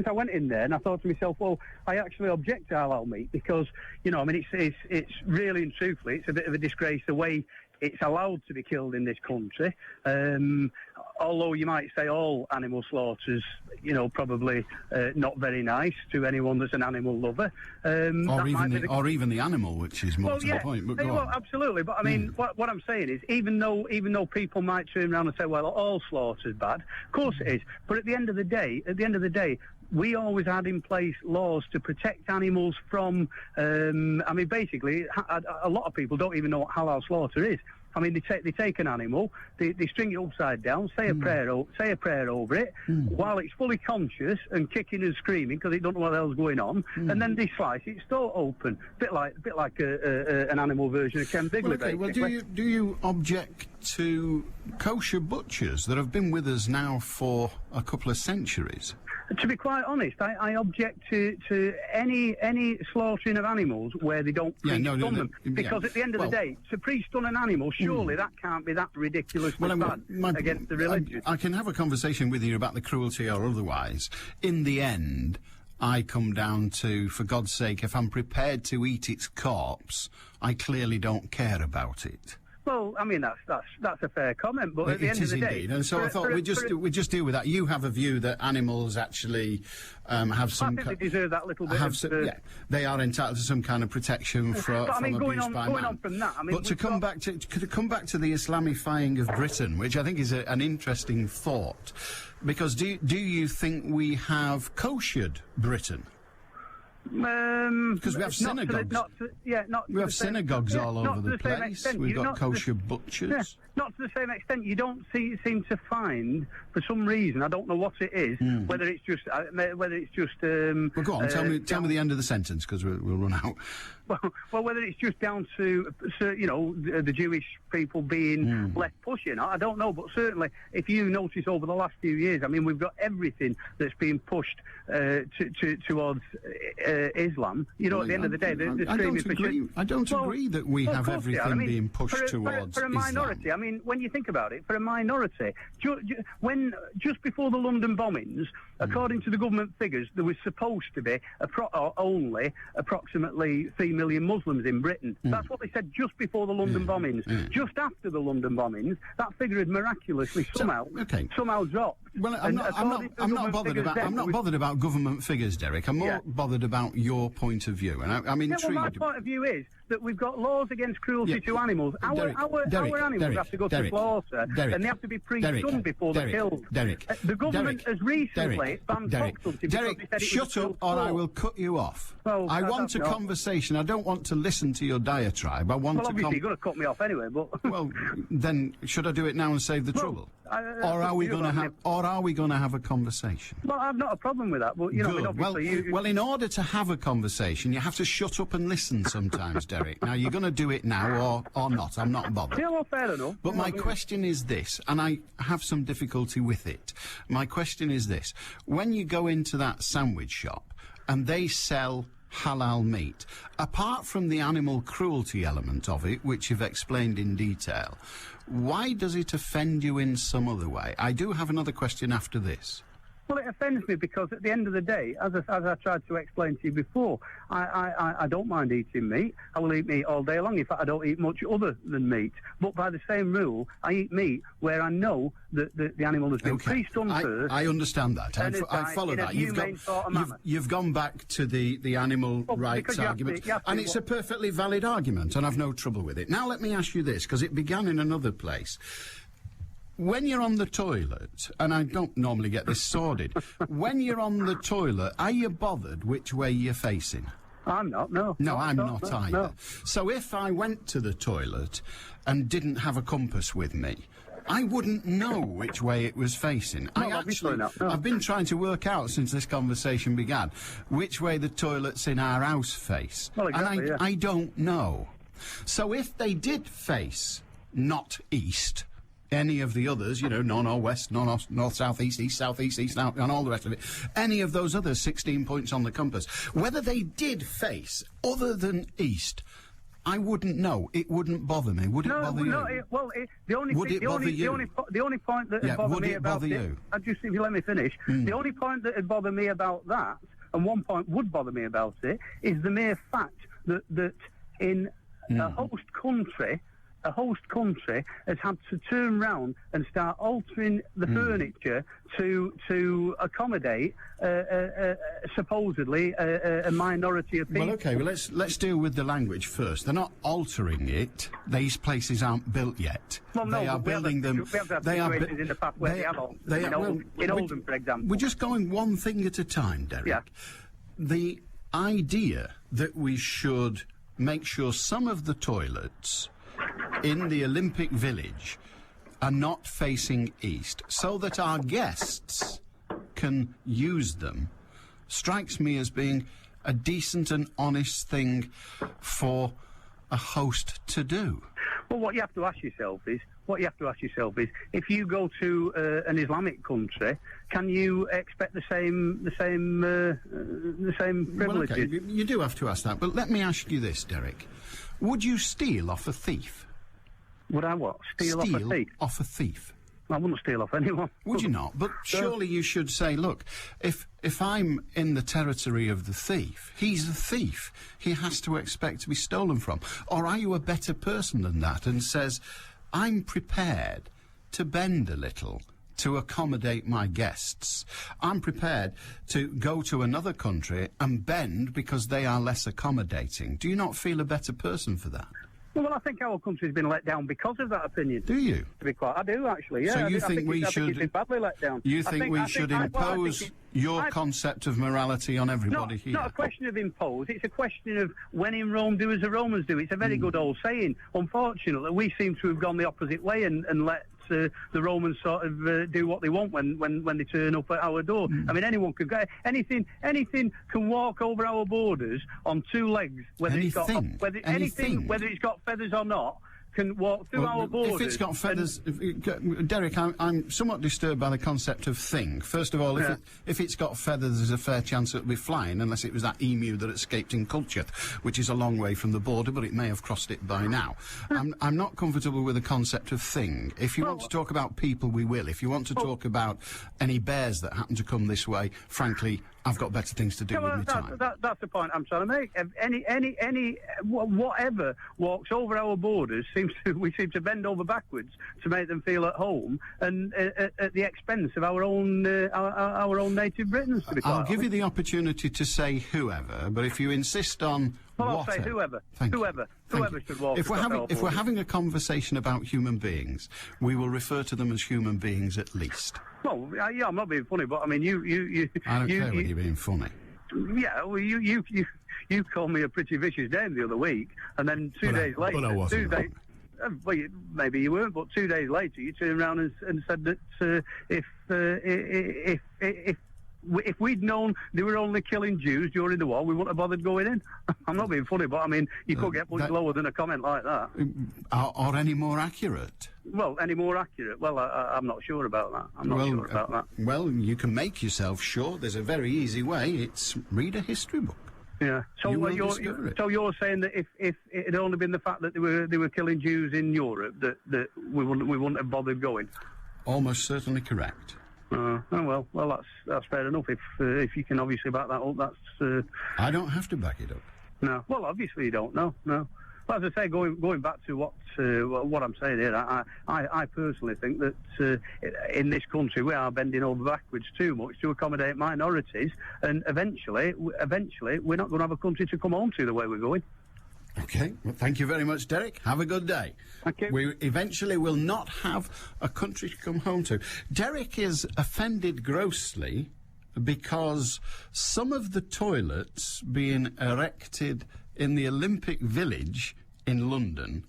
I went in there, and I thought to myself, well, I actually object to halal meat because, you know, I mean, it's really and truthfully, it's a bit of a disgrace the way it's allowed to be killed in this country. Although you might say all animal slaughters, you know, probably not very nice to anyone that's an animal lover. Or even the animal, which is more to the point. But go on. Absolutely. But I mean, what I'm saying is, even though people might turn around and say, well, all slaughter's bad, of course it is. But at the end of the day, we always had in place laws to protect animals from, I mean, basically, a lot of people don't even know what halal slaughter is. I mean, they take an animal, they string it upside down, say a prayer over it, while it's fully conscious and kicking and screaming because it don't know what the hell's going on, and then they slice its throat open, bit like an animal version of Ken Bigley. Well, do you object to kosher butchers that have been with us now for a couple of centuries? To be quite honest, I object to any slaughtering of animals where they don't pre-stun them. Because at the end of the day, to pre-stun an animal, surely that can't be that ridiculously bad against the religion. I can have a conversation with you about the cruelty or otherwise. In the end, I come down to, for God's sake, if I'm prepared to eat its corpse, I clearly don't care about it. Well, I mean, that's a fair comment, but at the end of the day... And so I thought we'd just deal with that. You have a view that animals actually have some... I think they deserve that little bit they are entitled to some kind of protection from abuse by man. Going on from that, I mean... But to come back to the Islamifying of Britain, which I think is an interesting thought, because do you think we have koshered Britain? Because we have synagogues. We have synagogues all over the place. We've got kosher butchers. Yeah, not to the same extent. You don't seem to find, for some reason, I don't know what it is, whether it's just. Well, go on. Tell me the end of the sentence, because we'll run out. Well, whether it's just down to, the Jewish people being less pushing, I don't know. But certainly, if you notice over the last few years, I mean, we've got everything that's being pushed towards Islam. At the end of the day, I don't agree that we have everything being pushed towards for a minority. Islam. I mean, when you think about it, for a minority, just before the London bombings, according to the government figures, there was supposed to be only approximately 3 million Muslims in Britain. That's what they said just before the London bombings. Just after the London bombings, that figure had miraculously somehow dropped. Well, I'm not bothered about government figures, Derek. I'm more bothered about your point of view, and I'm intrigued. My point of view is that we've got laws against cruelty to animals. Our animals have to go to slaughter, and they have to be pre-stung before they're killed. The government has recently banned fox hunting. Derek, shut up, or I will cut you off. I want a conversation. I don't want to listen to your diatribe. Obviously you're going to cut me off anyway, but... Well, then, should I do it now and save the trouble? Or are we going to have a conversation? Well, I've not a problem with that, but, obviously... Well, in order to have a conversation, you have to shut up and listen sometimes, Derek. Now, you're going to do it now or not. I'm not bothered. Yeah, well, fair enough. But my question is this, and I have some difficulty with it. My question is this. When you go into that sandwich shop and they sell halal meat, apart from the animal cruelty element of it, which you've explained in detail, why does it offend you in some other way? I do have another question after this. Well, it offends me because at the end of the day, as I tried to explain to you before, I don't mind eating meat. I will eat meat all day long. In fact, I don't eat much other than meat. But by the same rule, I eat meat where I know that the animal has been pre-stung first. I understand that. I follow that. You've gone back to the animal rights argument, and it's a perfectly valid argument, and I've no trouble with it. Now let me ask you this, because it began in another place. When you're on the toilet, and I don't normally get this sordid, when you're on the toilet, are you bothered which way you're facing? I'm not, no. No, I'm not either. No. So if I went to the toilet and didn't have a compass with me, I wouldn't know which way it was facing. I've been trying to work out since this conversation began which way the toilets in our house face. Well, exactly, I don't know. So if they did face not east, any of the others, none or west, none north, south, east, south, east, south, and all the rest of it, any of those other 16 points on the compass, whether they did face other than east, I wouldn't know. It wouldn't bother me. Would it bother you? The only point that would bother me about it, just if you let me finish, the only point that would bother me about that, and one point would bother me about it, is the mere fact that in a host country has had to turn round and start altering the furniture to accommodate supposedly a minority of people. Well, okay, let's deal with the language first. They're not altering it. These places aren't built yet. Well, no, they are building them. We have situations in the past where they have altered. In Oldham, for example. We're just going one thing at a time, Derek. Yeah. The idea that we should make sure some of the toilets in the Olympic Village are not facing east so that our guests can use them strikes me as being a decent and honest thing for a host to do. Well, what you have to ask yourself is, if you go to an Islamic country, can you expect the same privileges? Well, okay, you do have to ask that, but let me ask you this, Derek. Would you steal off a thief? Would I what? Steal off a thief? Off a thief. I wouldn't steal off anyone. Would you not? But surely you should say, look, if I'm in the territory of the thief, he's a thief. He has to expect to be stolen from. Or are you a better person than that and says, I'm prepared to bend a little to accommodate my guests. I'm prepared to go to another country and bend because they are less accommodating. Do you not feel a better person for that? Well, I think our country's been let down because of that opinion. Do you? To be quite, I do actually. Yeah. So you I think we should? I think it's been badly let down. You think we should impose your concept of morality on everybody here? Not a question of impose. It's a question of when in Rome, do as the Romans do. It's a very good old saying. Unfortunately, we seem to have gone the opposite way and let the Romans sort of do what they want when they turn up at our door. I mean, anyone could get anything can walk over our borders on two legs, whether it's got feathers or not. Can walk through our borders. If it's got feathers, Derek, I'm somewhat disturbed by the concept of thing. First of all, if it's got feathers, there's a fair chance it'll be flying, unless it was that emu that escaped in Culcheth, which is a long way from the border, but it may have crossed it by now. I'm not comfortable with the concept of thing. If you want to talk about people, we will. If you want to talk about any bears that happen to come this way, frankly, I've got better things to do with my time. That's the point I'm trying to make. Whatever walks over our borders we seem to bend over backwards to make them feel at home, and at the expense of our own native Britons. To be quite I'll give you the opportunity to say whoever, but if you insist on I'll say whoever. Whoever should walk. If we're having a conversation about human beings, we will refer to them as human beings at least. Well, yeah, I'm not being funny, but I mean, you. I don't care when you're being funny. Yeah, well, you called me a pretty vicious name the other week, and then 2 days later, I wasn't. Well, maybe you weren't, but 2 days later, you turned around and said that if we'd known they were only killing Jews during the war, we wouldn't have bothered going in. I'm not being funny, but I mean, you could get much lower than a comment like that. Or any more accurate. Well, any more accurate? Well, I'm not sure about that. I'm not sure about that. Well, you can make yourself sure. There's a very easy way. It's read a history book. Yeah. So you're saying that if it had only been the fact that they were killing Jews in Europe, that we wouldn't have bothered going? Almost certainly correct. Well, that's fair enough. If you can obviously back that up, that's. I don't have to back it up. No. Well, obviously you don't. No. Well, as I say, going back to what I'm saying here, I personally think that in this country we are bending over backwards too much to accommodate minorities, and eventually we're not going to have a country to come home to the way we're going. Okay, well, thank you very much, Derek. Have a good day. Thank you. We eventually will not have a country to come home to. Derek is offended grossly because some of the toilets being erected in the Olympic Village in London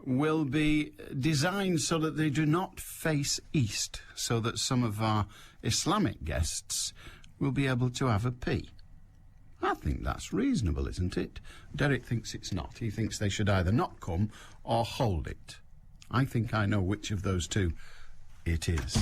will be designed so that they do not face east, so that some of our Islamic guests will be able to have a pee. I think that's reasonable, isn't it? Derek thinks it's not. He thinks they should either not come or hold it. I think I know which of those two it is.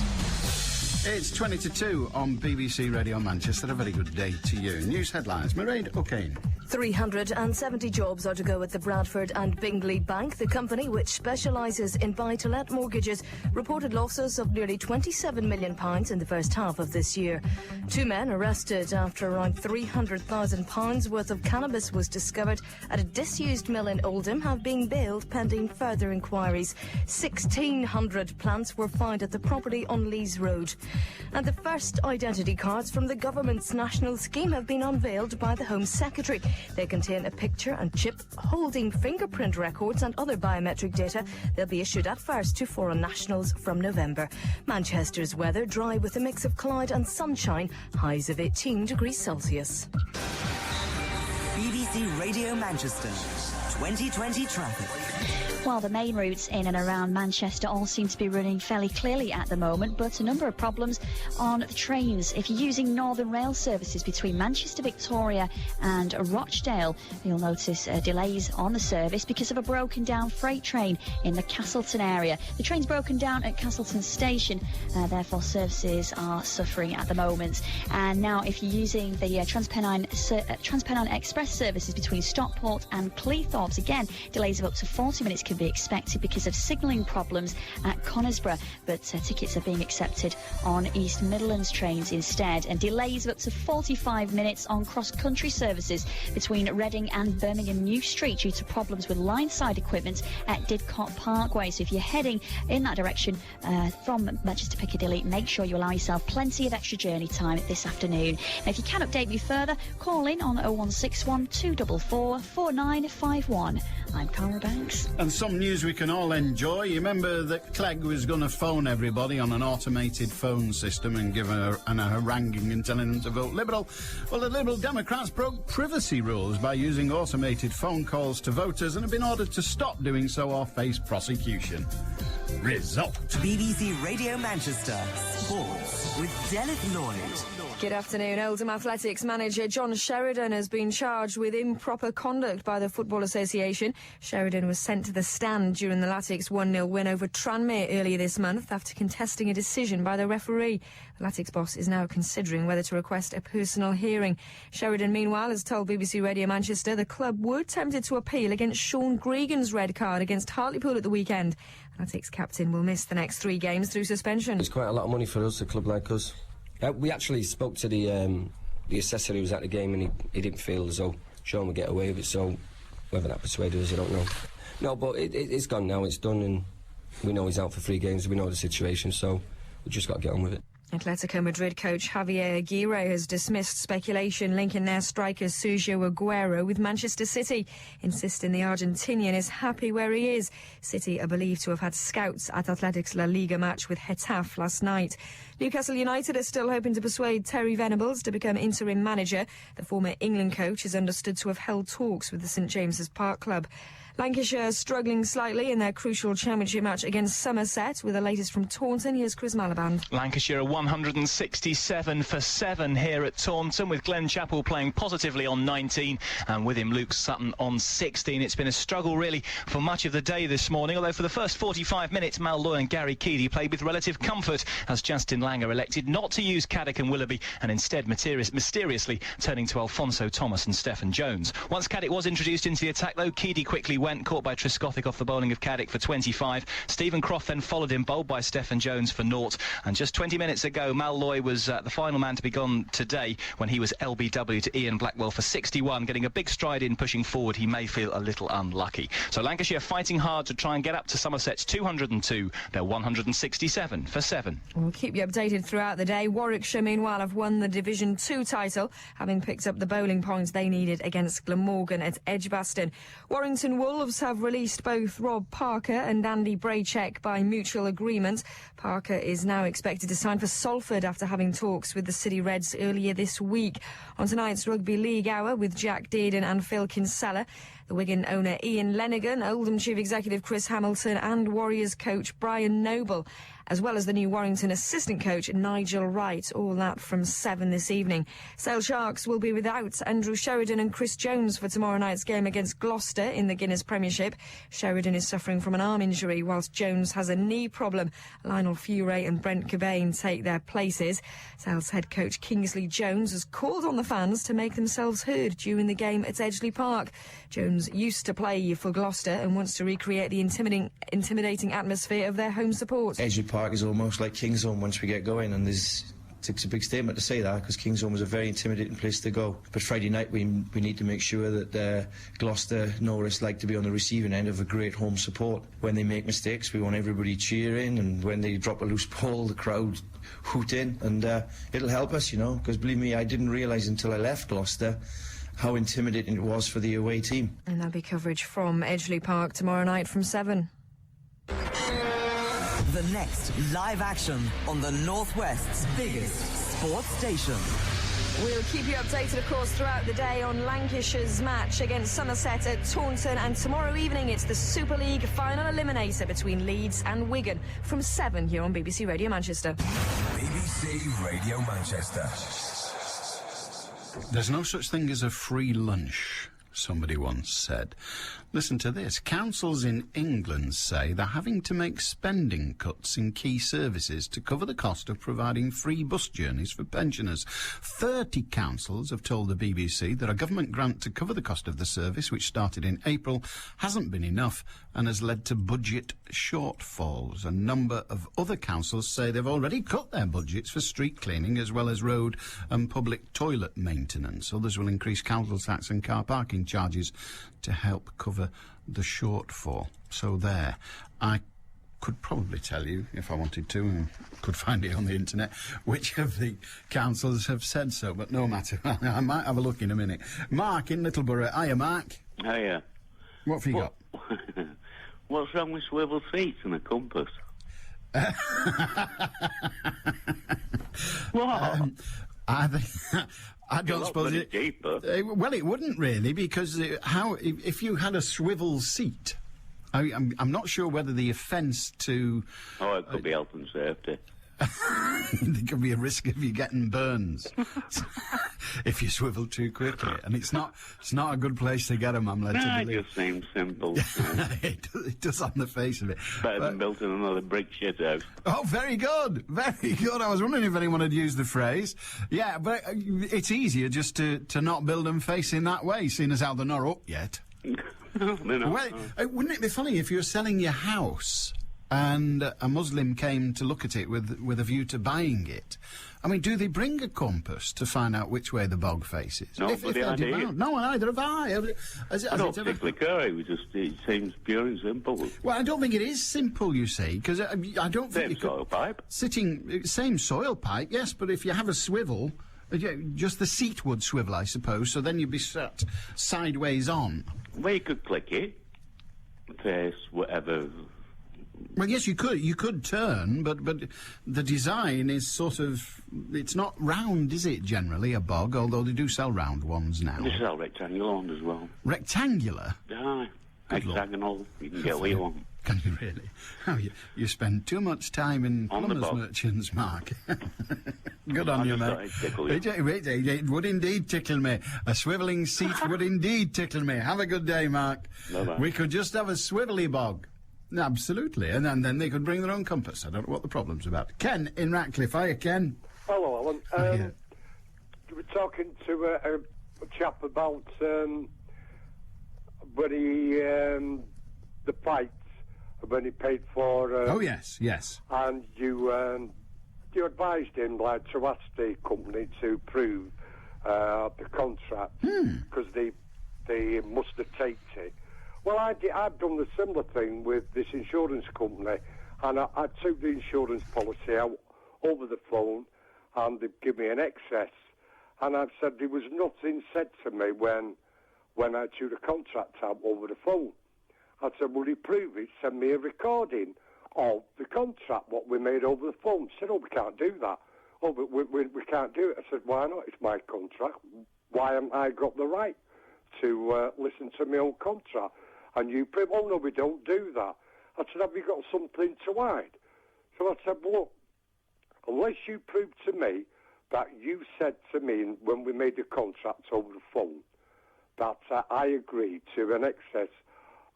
It's 20 to 2 on BBC Radio Manchester. A very good day to you. News headlines. Mairead O'Kane. 370 jobs are to go at the Bradford and Bingley Bank. The company, which specialises in buy-to-let mortgages, reported losses of nearly £27 million in the first half of this year. 2 men arrested after around £300,000 worth of cannabis was discovered at a disused mill in Oldham have been bailed pending further inquiries. 1,600 plants were found at the property on Lees Road. And the first identity cards from the government's national scheme have been unveiled by the Home Secretary. They contain a picture and chip holding fingerprint records and other biometric data. They'll be issued at first to foreign nationals from November. Manchester's weather dry with a mix of cloud and sunshine, highs of 18 degrees Celsius. BBC Radio Manchester, 2020 traffic. Well, the main routes in and around Manchester all seem to be running fairly clearly at the moment, but a number of problems on the trains. If you're using Northern Rail services between Manchester, Victoria and Rochdale, you'll notice delays on the service because of a broken down freight train in the Castleton area. The train's broken down at Castleton Station, therefore services are suffering at the moment. And now if you're using the Transpennine Express services between Stockport and Cleethorpes, again, delays of up to 40 minutes can be expected because of signalling problems at Conisbrough, but tickets are being accepted on East Midlands trains instead, and delays of up to 45 minutes on cross-country services between Reading and Birmingham New Street due to problems with line-side equipment at Didcot Parkway. So if you're heading in that direction from Manchester Piccadilly, make sure you allow yourself plenty of extra journey time this afternoon. Now, if you can update me further, call in on 0161 244 4951. I'm Cara Banks. And some news we can all enjoy. You remember that Clegg was going to phone everybody on an automated phone system and give a haranguing and telling them to vote Liberal? Well, the Liberal Democrats broke privacy rules by using automated phone calls to voters and have been ordered to stop doing so or face prosecution. result. BBC Radio Manchester Sports with Dennis Lloyd. Good afternoon. Oldham Athletics manager John Sheridan has been charged with improper conduct by the Football Association. Sheridan was sent to the stand during the Latics 1-0 win over Tranmere earlier this month after contesting a decision by the referee. The Latics boss is now considering whether to request a personal hearing. Sheridan, meanwhile, has told BBC Radio Manchester the club were tempted to appeal against Sean Gregan's red card against Hartlepool at the weekend. Latics captain will miss the next 3 games through suspension. It's quite a lot of money for us, a club like us. We actually spoke to the assessor who was at the game, and he didn't feel as though Sean would get away with it, so whether that persuaded us, I don't know. No, but it's gone now, it's done, and we know he's out for 3 games, we know the situation, so we've just got to get on with it. Atletico Madrid coach Javier Aguirre has dismissed speculation linking their striker Sergio Aguero with Manchester City, insisting the Argentinian is happy where he is. City are believed to have had scouts at Atletic's La Liga match with Getafe last night. Newcastle United are still hoping to persuade Terry Venables to become interim manager. The former England coach is understood to have held talks with the St James's Park club. Lancashire are struggling slightly in their crucial championship match against Somerset. With the latest from Taunton, here's Chris Malaband. Lancashire are 167 for 7 here at Taunton, with Glenn Chappell playing positively on 19 and with him Luke Sutton on 16. It's been a struggle really for much of the day this morning, although for the first 45 minutes Mal Loy and Gary Keady played with relative comfort as Justin Langer elected not to use Caddick and Willoughby and instead mysteriously turning to Alfonso Thomas and Stephen Jones. Once Caddick was introduced into the attack though, Keady quickly went, caught by Trescothick off the bowling of Caddick for 25. Stephen Croft then followed him, bowled by Stephen Jones for 0. And just 20 minutes ago, Mal Loy was the final man to be gone today when he was LBW to Ian Blackwell for 61, getting a big stride in, pushing forward. He may feel a little unlucky. So Lancashire fighting hard to try and get up to Somerset's 202. They're 167 for 7. We'll keep you updated throughout the day. Warwickshire, meanwhile, have won the Division 2 title, having picked up the bowling points they needed against Glamorgan at Edgbaston. Warrington Wolves have released both Rob Parker and Andy Braycheck by mutual agreement. Parker is now expected to sign for Salford after having talks with the City Reds earlier this week. On tonight's Rugby League Hour with Jack Dearden and Phil Kinsella, the Wigan owner Ian Lenigan, Oldham Chief Executive Chris Hamilton and Warriors coach Brian Noble, as well as the new Warrington assistant coach Nigel Wright. All that from 7 this evening. Sale Sharks will be without Andrew Sheridan and Chris Jones for tomorrow night's game against Gloucester in the Guinness Premiership. Sheridan is suffering from an arm injury whilst Jones has a knee problem. Lionel Furay and Brent Cobain take their places. Sale's head coach Kingsley Jones has called on the fans to make themselves heard during the game at Edgeley Park. Jones used to play for Gloucester and wants to recreate the intimidating atmosphere of their home support. Edgeley Park is almost like Kingsholm once we get going, and it takes a big statement to say that because Kingsholm was a very intimidating place to go. But Friday night we need to make sure that Gloucester know what it's like to be on the receiving end of a great home support. When they make mistakes, we want everybody cheering, and when they drop a loose ball, the crowd hoot in, and it'll help us, because believe me, I didn't realise until I left Gloucester how intimidating it was for the away team. And there'll be coverage from Edgeley Park tomorrow night from 7. The next live action on the Northwest's biggest sports station. We'll keep you updated, of course, throughout the day on Lancashire's match against Somerset at Taunton. And tomorrow evening, it's the Super League final eliminator between Leeds and Wigan from 7 here on BBC Radio Manchester. BBC Radio Manchester. There's no such thing as a free lunch, somebody once said. Listen to this. Councils in England say they're having to make spending cuts in key services to cover the cost of providing free bus journeys for pensioners. 30 councils have told the BBC that a government grant to cover the cost of the service, which started in April, hasn't been enough and has led to budget shortfalls. A number of other councils say they've already cut their budgets for street cleaning as well as road and public toilet maintenance. Others will increase council tax and car parking charges to help cover the shortfall. So there. I could probably tell you, if I wanted to, and could find it on the internet, which of the councils have said so, but no matter. I might have a look in a minute. Mark in Littleborough. Hiya, Mark. Hiya. What have you got? What's wrong with swivel seats and a compass? What? I don't suppose it. Cheaper. Well, it wouldn't really, because if you had a swivel seat, I'm not sure whether the offence to... Oh, it could be health and safety. there could be a risk of you getting burns if you swivel too quickly, and it's not a good place to get them, I'm led to believe. It just seems simple. It does on the face of it. Better than building another brick shit house. Oh, very good, very good. I was wondering if anyone had used the phrase. Yeah, but it's easier just to not build them facing that way, seeing as how they're not up yet. Well, wouldn't it be funny if you were selling your house and a Muslim came to look at it with a view to buying it? I mean, do they bring a compass to find out which way the bog faces? No, but the idea... No, neither have I. I don't particularly care. It seems pure and simple. Well, I don't think it is simple, you see, because I don't think... Same soil pipe. Same soil pipe, yes, but if you have a swivel... Just the seat would swivel, I suppose, so then you'd be sat sideways on. Well, you could click it, face, whatever. Well, yes, you could. You could turn, but the design is sort of... It's not round, is it, generally, a bog, although they do sell round ones now. They sell rectangular ones as well. Rectangular? Yeah, hexagonal. You can get what you want. Can you really? Oh, you spend too much time in plumbers' merchants, Mark. Good on you, mate. It would indeed tickle me. A swivelling seat would indeed tickle me. Have a good day, Mark. Bye-bye. We could just have a swivelly bog. Absolutely. And then they could bring their own compass. I don't know what the problem's about. Ken in Ratcliffe. Hiya, Ken. Hello, Alan. You were talking to a chap about when he... the pipes. When he paid for... oh, yes. And you advised him, like, to ask the company to prove the contract, because they must have taken it. Well, I've done the similar thing with this insurance company, and I took the insurance policy out over the phone, and they've given me an excess. And I've said there was nothing said to me when I took the contract out over the phone. I said, will you prove it? Send me a recording of the contract, what we made over the phone. She said, oh, we can't do that. Oh, but we can't do it. I said, why not? It's my contract. Why haven't I got the right to listen to my own contract? And you prove, oh, no, we don't do that. I said, have you got something to hide? So I said, well, look, unless you prove to me that you said to me when we made the contract over the phone that I agreed to an excess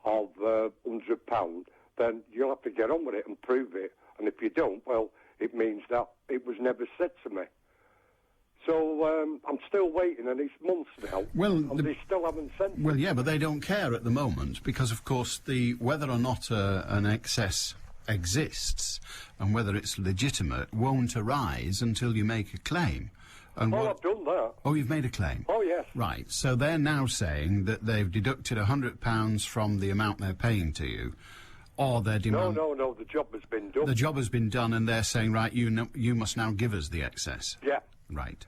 of £100, then you'll have to get on with it and prove it. And if you don't, well, it means that it was never said to me. So I'm still waiting, and it's months now. Well, and they still haven't sent me. Well, yeah, but they don't care at the moment because, of course, whether or not an excess exists and whether it's legitimate won't arise until you make a claim. And I've done that. Oh, you've made a claim? Oh, yes. Right, so they're now saying that they've deducted £100 from the amount they're paying to you, or they're demanding... No, the job has been done. The job has been done, and they're saying, right, you must now give us the excess. Yeah. Right.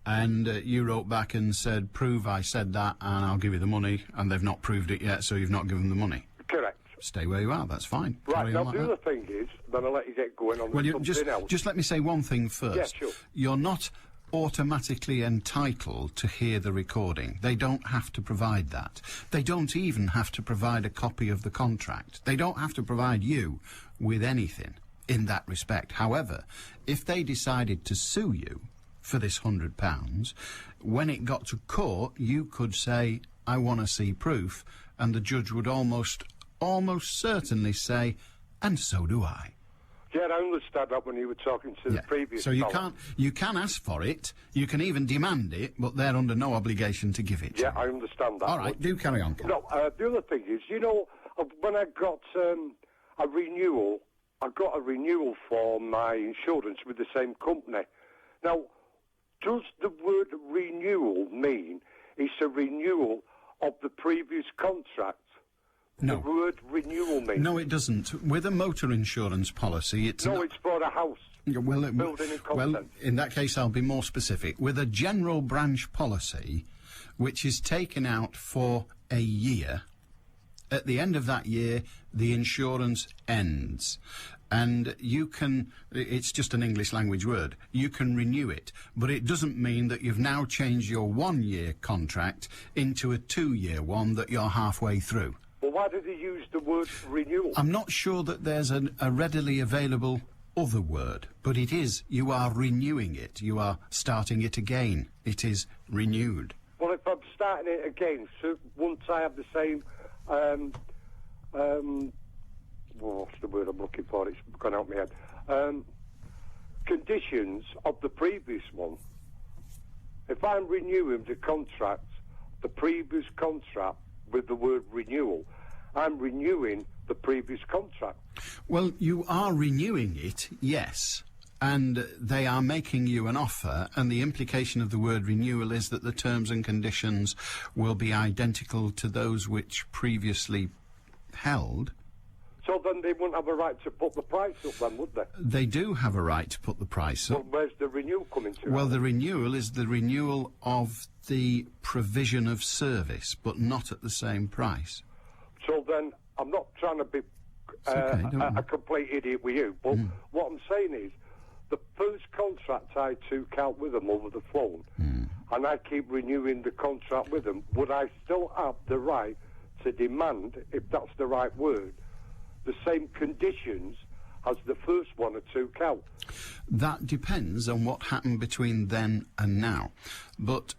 And you wrote back and said, prove I said that, and I'll give you the money, and they've not proved it yet, so you've not given them the money. Correct. Stay where you are, that's fine. Right, now the other thing is, then I'll let you get going on something else. Just let me say one thing first. Yeah, sure. You're not automatically entitled to hear the recording. They don't have to provide that. They don't even have to provide a copy of the contract. They don't have to provide you with anything in that respect. However, if they decided to sue you for this £100, when it got to court, you could say, I want to see proof, and the judge would almost certainly say, and so do I. Yeah, I understand that when you were talking to the previous So you can ask for it, you can even demand it, but they're under no obligation to give it. Yeah, I understand that. All right, do carry on. No, the other thing is, when I got a renewal, I got a renewal for my insurance with the same company. Now, does the word renewal mean it's a renewal of the previous contract? No. The word renewal means... No, it doesn't. With a motor insurance policy, it's... No, it's for a house. Building and contents. Well, in that case, I'll be more specific. With a general branch policy, which is taken out for a year, at the end of that year, the insurance ends. And you can... It's just an English language word. You can renew it. But it doesn't mean that you've now changed your one-year contract into a two-year one that you're halfway through. Well, why do they use the word renewal? I'm not sure that there's a readily available other word, but it is. You are renewing it. You are starting it again. It is renewed. Well, if I'm starting it again, so once I have the same, what's the word I'm looking for? It's gone out of my head. Conditions of the previous one. If I'm renewing the contract, the previous contract with the word renewal, I'm renewing the previous contract. Well, you are renewing it, yes, and they are making you an offer, and the implication of the word renewal is that the terms and conditions will be identical to those which previously held. So then they wouldn't have a right to put the price up then, would they? They do have a right to put the price up. Well, where's the renewal coming to? Well, the renewal is the renewal of the provision of service, but not at the same price. So then, I'm not trying to be a complete idiot with you, but what I'm saying is, the first contract I took out with them over the phone, and I keep renewing the contract with them, would I still have the right to demand, if that's the right word, the same conditions as the first one I took out? That depends on what happened between then and now. But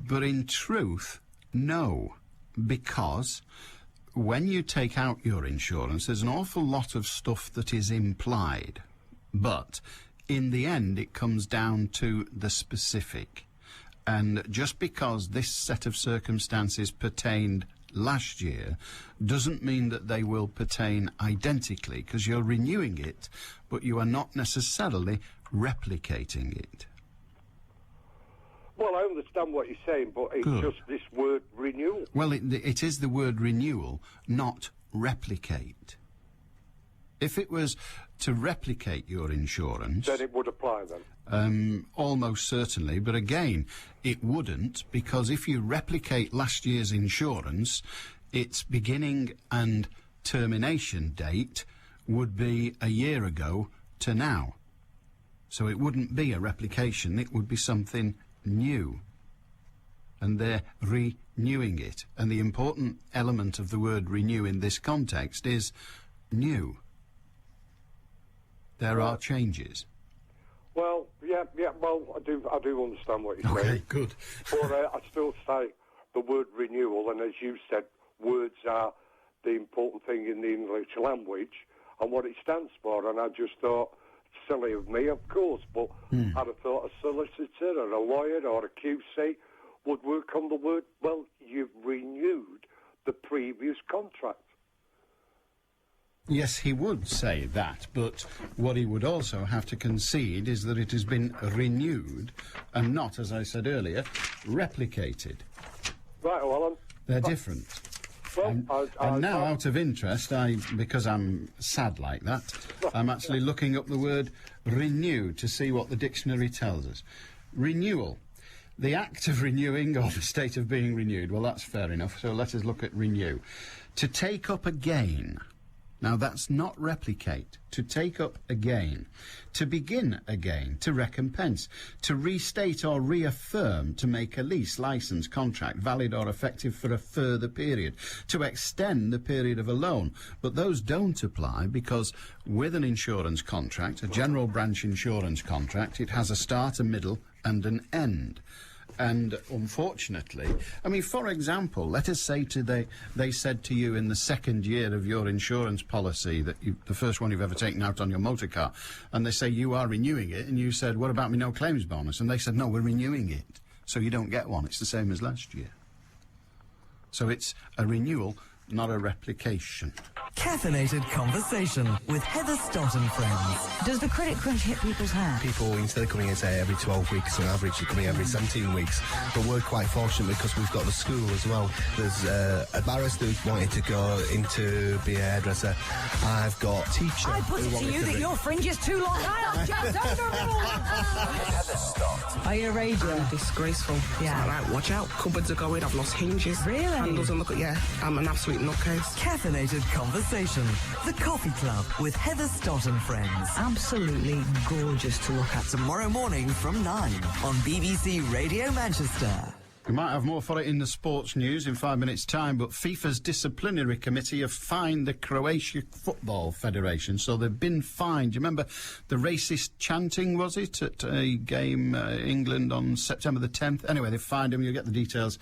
in truth, no, because when you take out your insurance, there's an awful lot of stuff that is implied. But in the end, it comes down to the specific. And just because this set of circumstances pertained last year doesn't mean that they will pertain identically, because you're renewing it, but you are not necessarily replicating it. Well, I understand what you're saying, but it's just this word renewal. Well, it is the word renewal, not replicate. If it was to replicate your insurance... Then it would apply then? Almost certainly, but again, it wouldn't, because if you replicate last year's insurance, its beginning and termination date would be a year ago to now. So it wouldn't be a replication, it would be something new. And they're renewing it. And the important element of the word renew in this context is new. There are changes. Well, I do understand what you're saying. Okay, good. But I still say the word renewal, and as you said, words are the important thing in the English language and what it stands for, and I just thought, silly of me, of course, but I'd have thought a solicitor or a lawyer or a QC would work on the word, well, you've renewed the previous contract. Yes, he would say that, but what he would also have to concede is that it has been renewed and not, as I said earlier, replicated. Right, well, they're different. Well, and now, out of interest, because I'm sad like that, I'm actually looking up the word renew to see what the dictionary tells us. Renewal. The act of renewing or the state of being renewed. Well, that's fair enough, so let us look at renew. To take up again. Now, that's not replicate. To take up again. To begin again. To recompense. To restate or reaffirm. To make a lease, licence, contract valid or effective for a further period. To extend the period of a loan. But those don't apply because with an insurance contract, a general branch insurance contract, it has a start, a middle and an end. And unfortunately, I mean, for example, let us say they said to you in the second year of your insurance policy, that the first one you've ever taken out on your motor car, and they say you are renewing it, and you said, what about me no claims bonus? And they said, no, we're renewing it, so you don't get one. It's the same as last year. So it's a renewal, not a replication. Caffeinated Conversation with Heather Stott and friends. Does the credit crunch hit people's hands? People, instead of coming in, say, every 12 weeks, on average, they're coming every 17 weeks. But we're quite fortunate because we've got the school as well. There's a barrister who's wanting to go into be a hairdresser. I've got a teacher. I put it to you that your fringe is too long. I'll just Heather Stott. Are you raging? Disgraceful. Yeah. It's like, watch out, cupboards are going, I've lost hinges. Really? Handles and look at, yeah, I'm an absolute nutcase. Caffeinated Conversation. The Coffee Club with Heather Stott and friends. Absolutely gorgeous to look at. Tomorrow morning from 9 on BBC Radio Manchester. We might have more for it in the sports news in 5 minutes' time, but FIFA's disciplinary committee have fined the Croatia Football Federation, so they've been fined. Do you remember the racist chanting, was it, at a game, England on September the 10th? Anyway, they've fined them. You'll get the details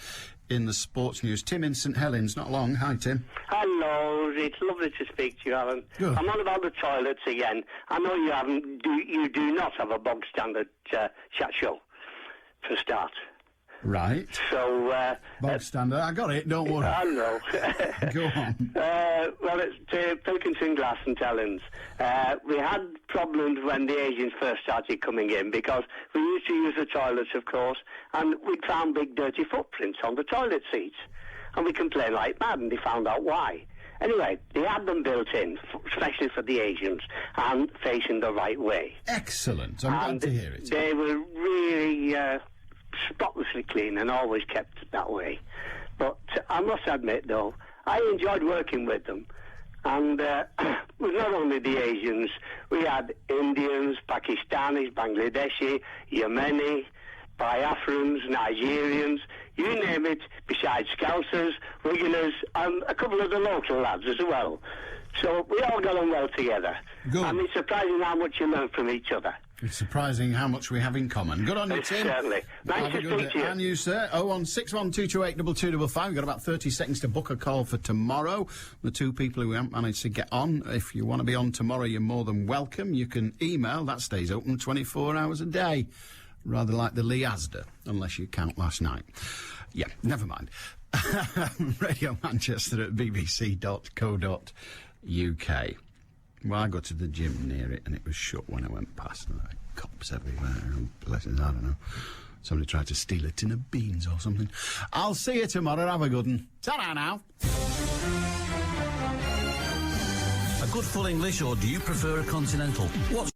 in the sports news. Tim in St Helens, not long. Hi, Tim. Hello, it's lovely to speak to you, Alan. Good. I'm on about the toilets again. I know you haven't. You do not have a bog standard chat show, for a start. Right. So, bog standard. I got it. Don't worry. I know. Go on. Well, it's Pilkington Glass and Tellens. We had problems when the Asians first started coming in because we used to use the toilets, of course, and we found big dirty footprints on the toilet seats. And we complained like mad, and they found out why. Anyway, they had them built in, especially for the Asians, and facing the right way. Excellent. I'm glad to hear it. They were really spotlessly clean and always kept that way. But I must admit, though, I enjoyed working with them. And with not only the Asians, we had Indians, Pakistanis, Bangladeshi, Yemeni, Biafrans, Nigerians, you name it, besides Scousers, Wiganers, and a couple of the local lads as well. So we all got on well together. Good. And it's surprising how much you learn from each other. It's surprising how much we have in common. Good on you, Tim. Certainly. Nice to speak to you. And you, sir. 01612282255. We've got about 30 seconds to book a call for tomorrow. The two people who haven't managed to get on, if you want to be on tomorrow, you're more than welcome. You can email. That stays open 24 hours a day. Rather like the Lee Asda, unless you count last night. Yeah, never mind. Radio Manchester at bbc.co.uk. Well, I got to the gym near it and it was shut when I went past. And there were cops everywhere. Blessings, I don't know. Somebody tried to steal a tin of beans or something. I'll see you tomorrow. Have a good one. Ta-ra now. A good full English, or do you prefer a continental? What's